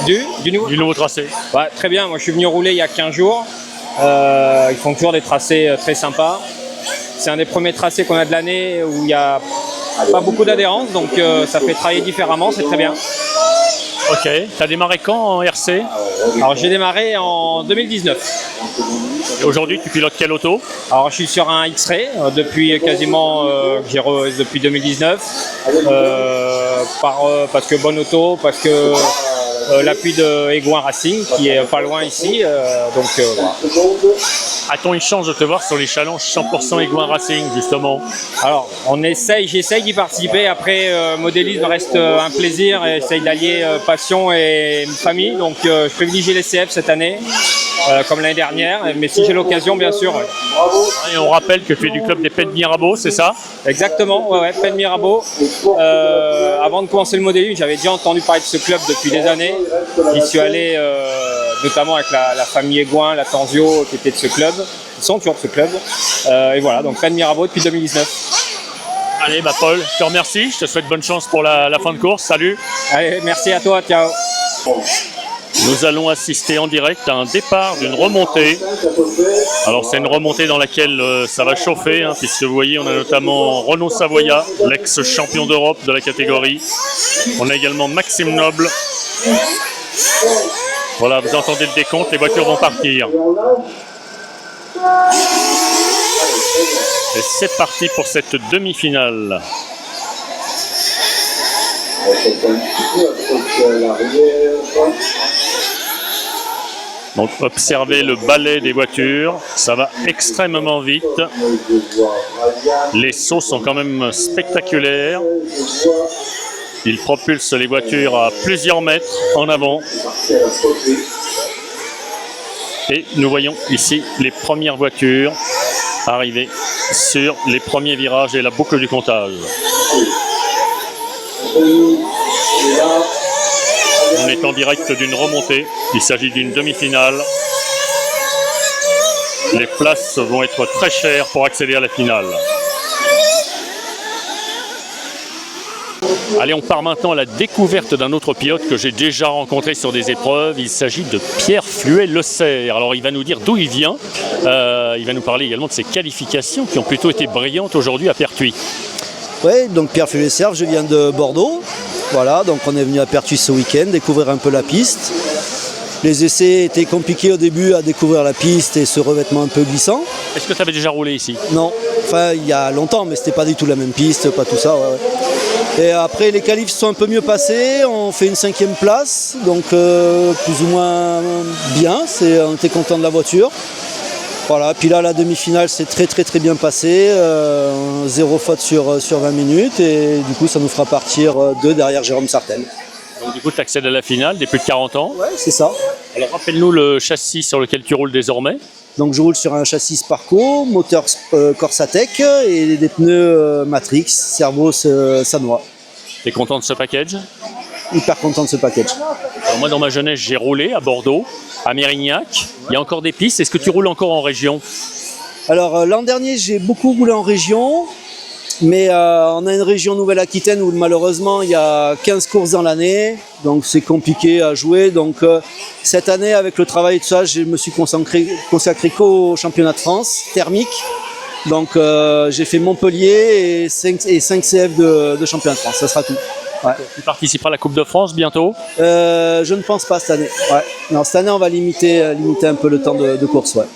Du nouveau tracé? Ouais, très bien, moi je suis venu rouler il y a 15 jours. Ils font toujours des tracés très sympas. C'est un des premiers tracés qu'on a de l'année où il n'y a pas beaucoup d'adhérence, donc ça fait travailler différemment, c'est très bien. Ok, tu as démarré quand en RC? Alors j'ai démarré en 2019. Et aujourd'hui, tu pilotes quelle auto? Alors je suis sur un X-Ray depuis quasiment depuis 2019. Parce que bonne auto, parce que l'appui de Aigouin Racing qui est pas loin ici. Voilà. A-t-on une chance de te voir sur les challenges 100% Aigouin Racing justement? Alors j'essaye d'y participer. Après modélisme reste un plaisir et j'essaye d'allier passion et famille. Donc je privilégie les CF cette année. Comme l'année dernière, mais si j'ai l'occasion, bien sûr. Ouais. Et on rappelle que tu es du club des Pets de Mirabeau, c'est ça? Exactement, ouais, Pets de Mirabeau. Avant de commencer le modélisme, j'avais déjà entendu parler de ce club depuis des années. J'y suis allé notamment avec la famille Aigouin, la Tanzio, qui était de ce club. Ils sont toujours de ce club. Et voilà, donc Pets de Mirabeau depuis 2019. Allez, Paul, je te remercie. Je te souhaite bonne chance pour la fin de course. Salut. Allez, merci à toi. Ciao. Nous allons assister en direct à un départ d'une remontée. Alors c'est une remontée dans laquelle ça va chauffer, hein, puisque vous voyez on a notamment Renaud Savoya, l'ex-champion d'Europe de la catégorie. On a également Maxime Noble. Voilà, vous entendez le décompte, les voitures vont partir. Et c'est parti pour cette demi-finale. Donc observez le balai des voitures, ça va extrêmement vite. Les sauts sont quand même spectaculaires. Ils propulsent les voitures à plusieurs mètres en avant. Et nous voyons ici les premières voitures arriver sur les premiers virages et la boucle du comptage. On est en direct d'une remontée, il s'agit d'une demi-finale. Les places vont être très chères pour accéder à la finale. Allez, on part maintenant à la découverte d'un autre pilote que j'ai déjà rencontré sur des épreuves. Il s'agit de Pierre Fluet-Le Serre. Alors il va nous dire d'où il vient. Il va nous parler également de ses qualifications qui ont plutôt été brillantes aujourd'hui à Pertuis. Oui, donc Pierre Fluet-Le Serre, je viens de Bordeaux. Voilà, donc on est venu à Pertuis ce week-end découvrir un peu la piste. Les essais étaient compliqués au début à découvrir la piste et ce revêtement un peu glissant. Est-ce que tu avais déjà roulé ici? Non, Enfin, il y a longtemps, mais c'était pas du tout la même piste, pas tout ça. Ouais. Et après, les qualifs sont un peu mieux passés. On fait une 5e place, donc plus ou moins bien. On était content de la voiture. Voilà, puis là, la demi-finale s'est très bien passée. 0 faute sur 20 minutes. Et du coup, ça nous fera partir 2 derrière Jérôme Sartène. Donc du coup, tu accèdes à la finale, des plus de 40 ans. Ouais, c'est ça. Alors rappelle-nous le châssis sur lequel tu roules désormais. Donc je roule sur un châssis Sparco, moteur Corsatec et des pneus Matrix, Servo Sanois. T'es content de ce package? Hyper content de ce package. Alors moi, dans ma jeunesse, j'ai roulé à Bordeaux, à Mérignac. Il y a encore des pistes. Est-ce que tu roules encore en région? Alors l'an dernier, j'ai beaucoup roulé en région. Mais on a une région Nouvelle-Aquitaine où malheureusement il y a 15 courses dans l'année, donc c'est compliqué à jouer. Donc cette année, avec le travail et tout ça, je me suis consacré qu'au championnat de France thermique. Donc j'ai fait Montpellier et 5 CF de championnat de France, ça sera tout. Ouais. Tu participeras à la Coupe de France bientôt? Je ne pense pas cette année. Ouais. Non, cette année on va limiter un peu le temps de course. Ouais.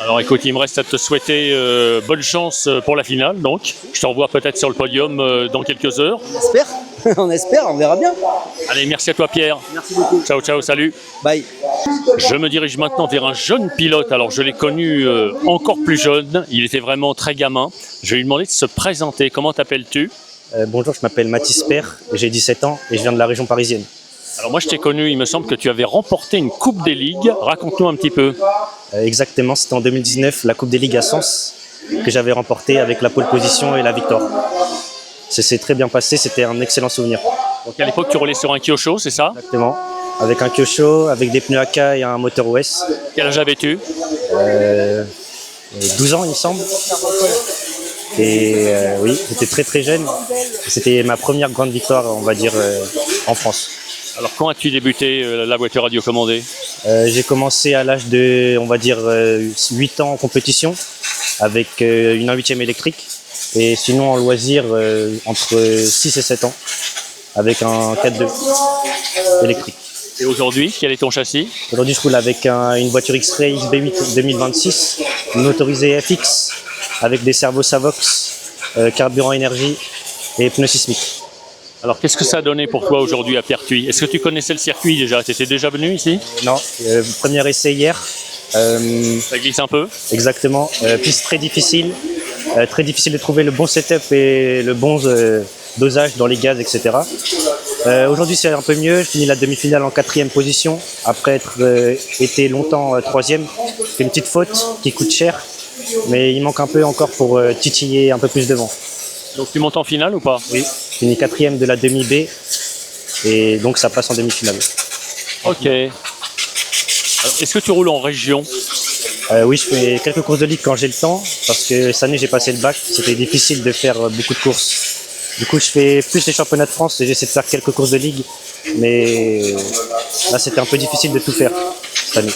Alors écoute, il me reste à te souhaiter bonne chance pour la finale, donc. Je te revois peut-être sur le podium dans quelques heures. On espère, on verra bien. Allez, merci à toi Pierre. Merci beaucoup. Ciao, ciao, salut. Bye. Je me dirige maintenant vers un jeune pilote. Alors je l'ai connu encore plus jeune, il était vraiment très gamin. Je vais lui demander de se présenter. Comment t'appelles-tu? Bonjour, je m'appelle Mathis Père, j'ai 17 ans et je viens de la région parisienne. Alors moi je t'ai connu, il me semble que tu avais remporté une Coupe des Ligues. Raconte-nous un petit peu. Exactement, c'était en 2019, la Coupe des Ligues à Sens, que j'avais remportée avec la pole position et la victoire. Ça s'est très bien passé, c'était un excellent souvenir. Donc à l'époque tu roulais sur un Kyosho, c'est ça? Exactement, avec un Kyosho, avec des pneus AK et un moteur OS. Quel âge avais-tu? 12 ans il me semble. Et oui, j'étais très jeune. C'était ma première grande victoire, on va dire, en France. Alors quand as-tu débuté la voiture radiocommandée? J'ai commencé à l'âge de, on va dire, 8 ans en compétition avec une 1/8e électrique. Et sinon en loisir, entre 6 et 7 ans avec un 4.2 électrique. Et aujourd'hui, quel est ton châssis? Aujourd'hui, je roule avec une voiture X-Ray XB8 2026, motorisée FX, avec des servos Savox, carburant énergie et pneus sismiques. Alors qu'est-ce que ça a donné pour toi aujourd'hui à Pertuis? Est-ce que tu connaissais le circuit déjà? Tu étais déjà venu ici? Non, premier essai hier. Ça glisse un peu? Exactement, piste très difficile de trouver le bon setup et le bon dosage dans les gaz, etc. Aujourd'hui c'est un peu mieux, je finis la demi-finale en 4e position, après être été longtemps 3e. C'est une petite faute qui coûte cher, mais il manque un peu encore pour titiller un peu plus devant. Donc tu montes en finale ou pas? Oui, je finis 4e de la demi-B, et donc ça passe en demi-finale. Ok. Est-ce que tu roules en région? Oui, je fais quelques courses de ligue quand j'ai le temps, parce que cette année j'ai passé le bac, c'était difficile de faire beaucoup de courses. Du coup, je fais plus les championnats de France et j'essaie de faire quelques courses de ligue, mais là c'était un peu difficile de tout faire cette année.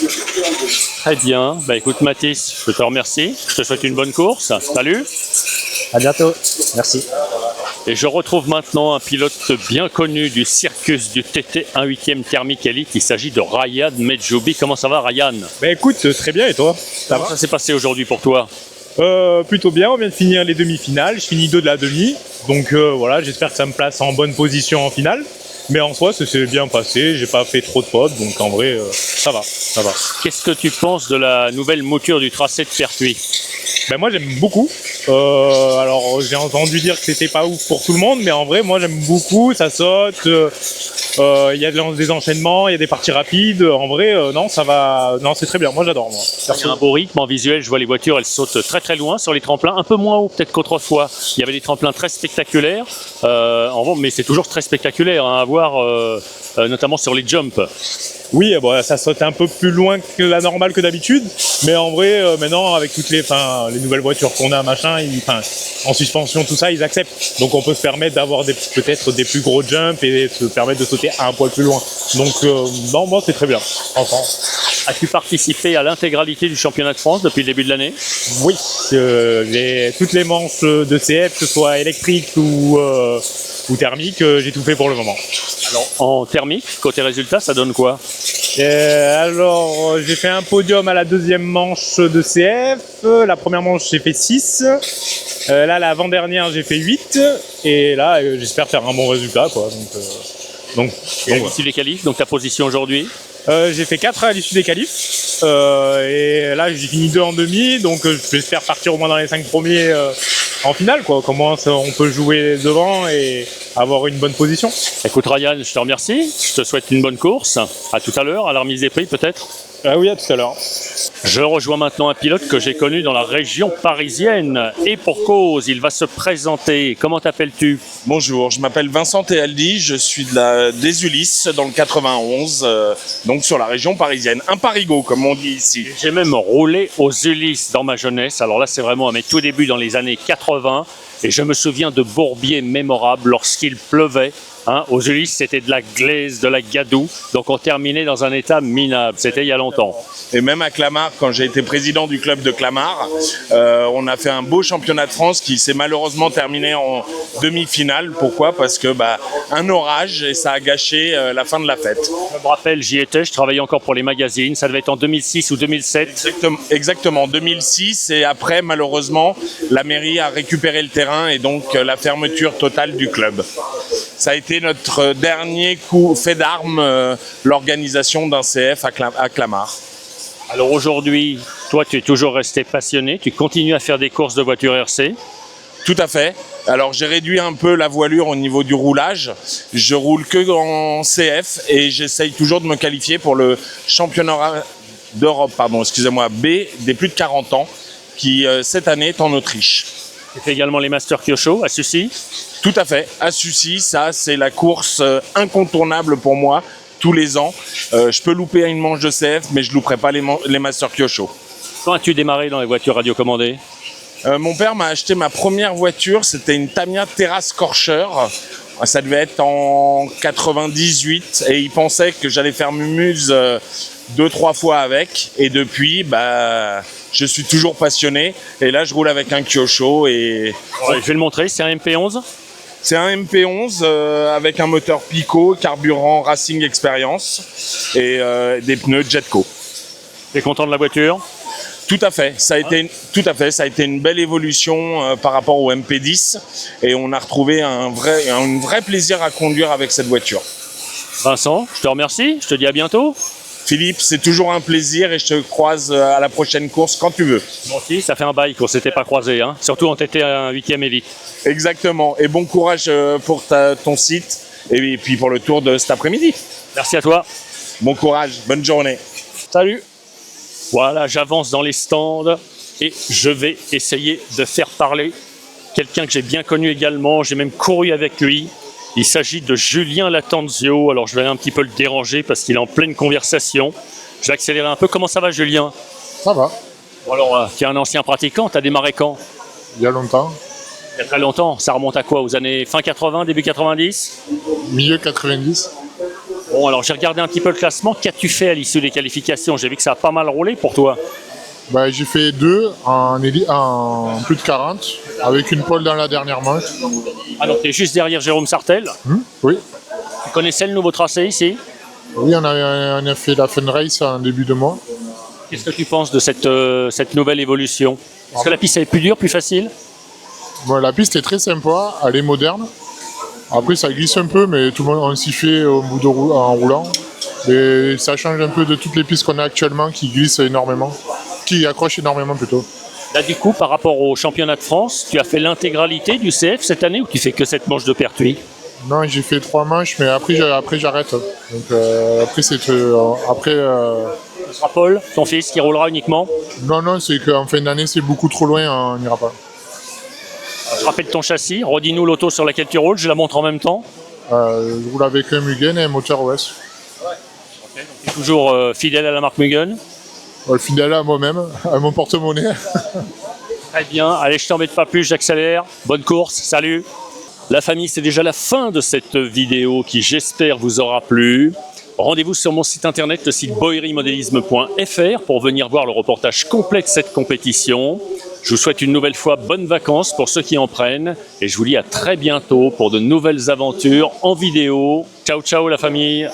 Très bien, bah écoute Mathis, je te remercie, je te souhaite une bonne course, salut. À bientôt, merci. Et je retrouve maintenant un pilote bien connu du circus du TT 1/8e thermique élite. Il s'agit de Ryan Medjoubi. Comment ça va Ryan? Bah écoute, très bien et toi? Comment ça s'est passé aujourd'hui pour toi? Plutôt bien, on vient de finir les demi-finales, je finis 2 de la demi. Donc voilà, j'espère que ça me place en bonne position en finale. Mais en soi, ça s'est bien passé, j'ai pas fait trop de fautes, donc en vrai, ça va. Qu'est-ce que tu penses de la nouvelle mouture du tracé de Pertuis? Ben moi j'aime beaucoup. Alors j'ai entendu dire que c'était pas ouf pour tout le monde, mais en vrai moi j'aime beaucoup, ça saute, il y a des enchaînements, il y a des parties rapides. En vrai non ça va, non c'est très bien, moi j'adore moi. Il y a un beau rythme en visuel, je vois les voitures, elles sautent très loin sur les tremplins, un peu moins haut peut-être qu'autrefois. Il y avait des tremplins très spectaculaires, mais c'est toujours très spectaculaire hein, à voir, notamment sur les jumps. Oui, bon, ça saute un peu plus loin que la normale que d'habitude, mais en vrai, maintenant, avec toutes les nouvelles voitures qu'on a, en suspension, tout ça, ils acceptent. Donc on peut se permettre d'avoir peut-être des plus gros jumps et se permettre de sauter un poil plus loin. Donc, non, moi, c'est très bien, franchement. As-tu participé à l'intégralité du championnat de France depuis le début de l'année? Oui, toutes les manches de CF, que ce soit électrique ou thermique, j'ai tout fait pour le moment. Alors, en thermique, côté résultat, ça donne quoi? Alors, j'ai fait un podium à la deuxième manche de CF. La première manche, j'ai fait 6. Là, l'avant-dernière, j'ai fait 8. Et là, j'espère faire un bon résultat, quoi. Donc Et à l'issue des qualifs, donc ta position aujourd'hui? j'ai fait 4 à l'issue des qualifs. Et là, j'ai fini 2 en demi. Donc, j'espère partir au moins dans les 5 premiers en finale, quoi. Comment on peut jouer devant et avoir une bonne position. Écoute Ryan, je te remercie. Je te souhaite une bonne course. À tout à l'heure, à la remise des prix peut-être. Ah oui, à tout à l'heure. Je rejoins maintenant un pilote que j'ai connu dans la région parisienne. Et pour cause, il va se présenter. Comment t'appelles-tu? Bonjour, je m'appelle Vincent Tealdi, je suis des Ulysses dans le 91, donc sur la région parisienne. Un parigot, comme on dit ici. J'ai même roulé aux Ulysses dans ma jeunesse. Alors là, c'est vraiment à mes tout débuts dans les années 80. Et je me souviens de bourbiers mémorables lorsqu'il pleuvait. Hein, aux Ulysses, c'était de la glaise, de la gadoue. Donc on terminait dans un état minable. C'était il y a longtemps. Et même à Clamart, quand j'ai été président du club de Clamart, on a fait un beau championnat de France qui s'est malheureusement terminé en demi-finale. Pourquoi? Parce que un orage et ça a gâché la fin de la fête. Je me rappelle, j'y étais, je travaillais encore pour les magazines. Ça devait être en 2006 ou 2007. Exactement, 2006. Et après, malheureusement, la mairie a récupéré le terrain et donc la fermeture totale du club. Ça a été notre dernier fait d'armes, l'organisation d'un CF à Clamart. Alors aujourd'hui, toi tu es toujours resté passionné, tu continues à faire des courses de voitures RC? Tout à fait. Alors j'ai réduit un peu la voilure au niveau du roulage. Je roule que en CF et j'essaye toujours de me qualifier pour le championnat d'Europe, B des plus de 40 ans qui cette année est en Autriche. Tu fais également les Masters Kyosho à Sucy? Tout à fait. À Sucy, ça c'est la course incontournable pour moi. Tous les ans, je peux louper une manche de CF, mais je ne louperai pas les Masters Kyosho. Quand as-tu démarré dans les voitures radiocommandées? Mon père m'a acheté ma première voiture, c'était une Tamiya Terra Scorcher. Ça devait être en 98 et il pensait que j'allais faire mumuse 2-3 fois avec. Et depuis, je suis toujours passionné. Et là, je roule avec un Kyosho. Et... Ouais, je vais le montrer, c'est un MP11. C'est un MP11 avec un moteur Pico, carburant Racing Experience et des pneus Jetco. Tu es content de la voiture? Tout à fait. Ça a été une belle évolution par rapport au MP10 et on a retrouvé un vrai plaisir à conduire avec cette voiture. Vincent, je te remercie. Je te dis à bientôt. Philippe, c'est toujours un plaisir et je te croise à la prochaine course quand tu veux. Moi aussi, ça fait un bail qu'on ne s'était pas croisés, hein. Surtout quand tu étais un 8e élite. Exactement. Et bon courage pour ton site et puis pour le tour de cet après-midi. Merci à toi. Bon courage, bonne journée. Salut. Voilà, j'avance dans les stands et je vais essayer de faire parler quelqu'un que j'ai bien connu également. J'ai même couru avec lui. Il s'agit de Julien Lattanzio. Alors je vais un petit peu le déranger parce qu'il est en pleine conversation. Je vais accélérer un peu. Comment ça va, Julien? Ça va. Bon alors, tu es un ancien pratiquant. Tu as démarré quand? Il y a longtemps. Il y a très longtemps. Ça remonte à quoi? Aux années fin 80, début 90? Milieu 90. Bon, alors j'ai regardé un petit peu le classement. Qu'as-tu fait à l'issue des qualifications? J'ai vu que ça a pas mal roulé pour toi. J'ai fait 2 en plus de 40, avec une pole dans la dernière manche. Ah donc tu es juste derrière Jérôme Sartel? Oui. Tu connaissais le nouveau tracé ici? Oui, on a fait la Fun Race en début de mois. Qu'est-ce que tu penses de cette nouvelle évolution? Est-ce que la piste est plus dure, plus facile? La piste est très sympa, elle est moderne. Après ça glisse un peu, mais tout le monde on s'y fait en roulant. Et ça change un peu de toutes les pistes qu'on a actuellement qui glissent énormément, qui accrochent énormément plutôt. Là du coup, par rapport au championnat de France, tu as fait l'intégralité du CF cette année ou tu fais que cette manche de Pertuis? Non, j'ai fait 3 manches, mais après j'arrête. Donc après c'est après. Ce sera Paul, ton fils, qui roulera uniquement? Non, c'est qu'en fin d'année c'est beaucoup trop loin, on n'ira pas. Je rappelle ton châssis, redis-nous l'auto sur laquelle tu roules, je la montre en même temps. Je roule avec un Mugen et un moteur OS. Okay, donc tu es toujours fidèle à la marque Mugen? Fidèle à moi-même, à mon porte-monnaie. Très bien, allez, je t'embête pas plus, j'accélère. Bonne course, salut. La famille, c'est déjà la fin de cette vidéo qui, j'espère, vous aura plu. Rendez-vous sur mon site internet, le site boerimodélisme.fr, pour venir voir le reportage complet de cette compétition. Je vous souhaite une nouvelle fois bonnes vacances pour ceux qui en prennent et je vous dis à très bientôt pour de nouvelles aventures en vidéo. Ciao, ciao la famille.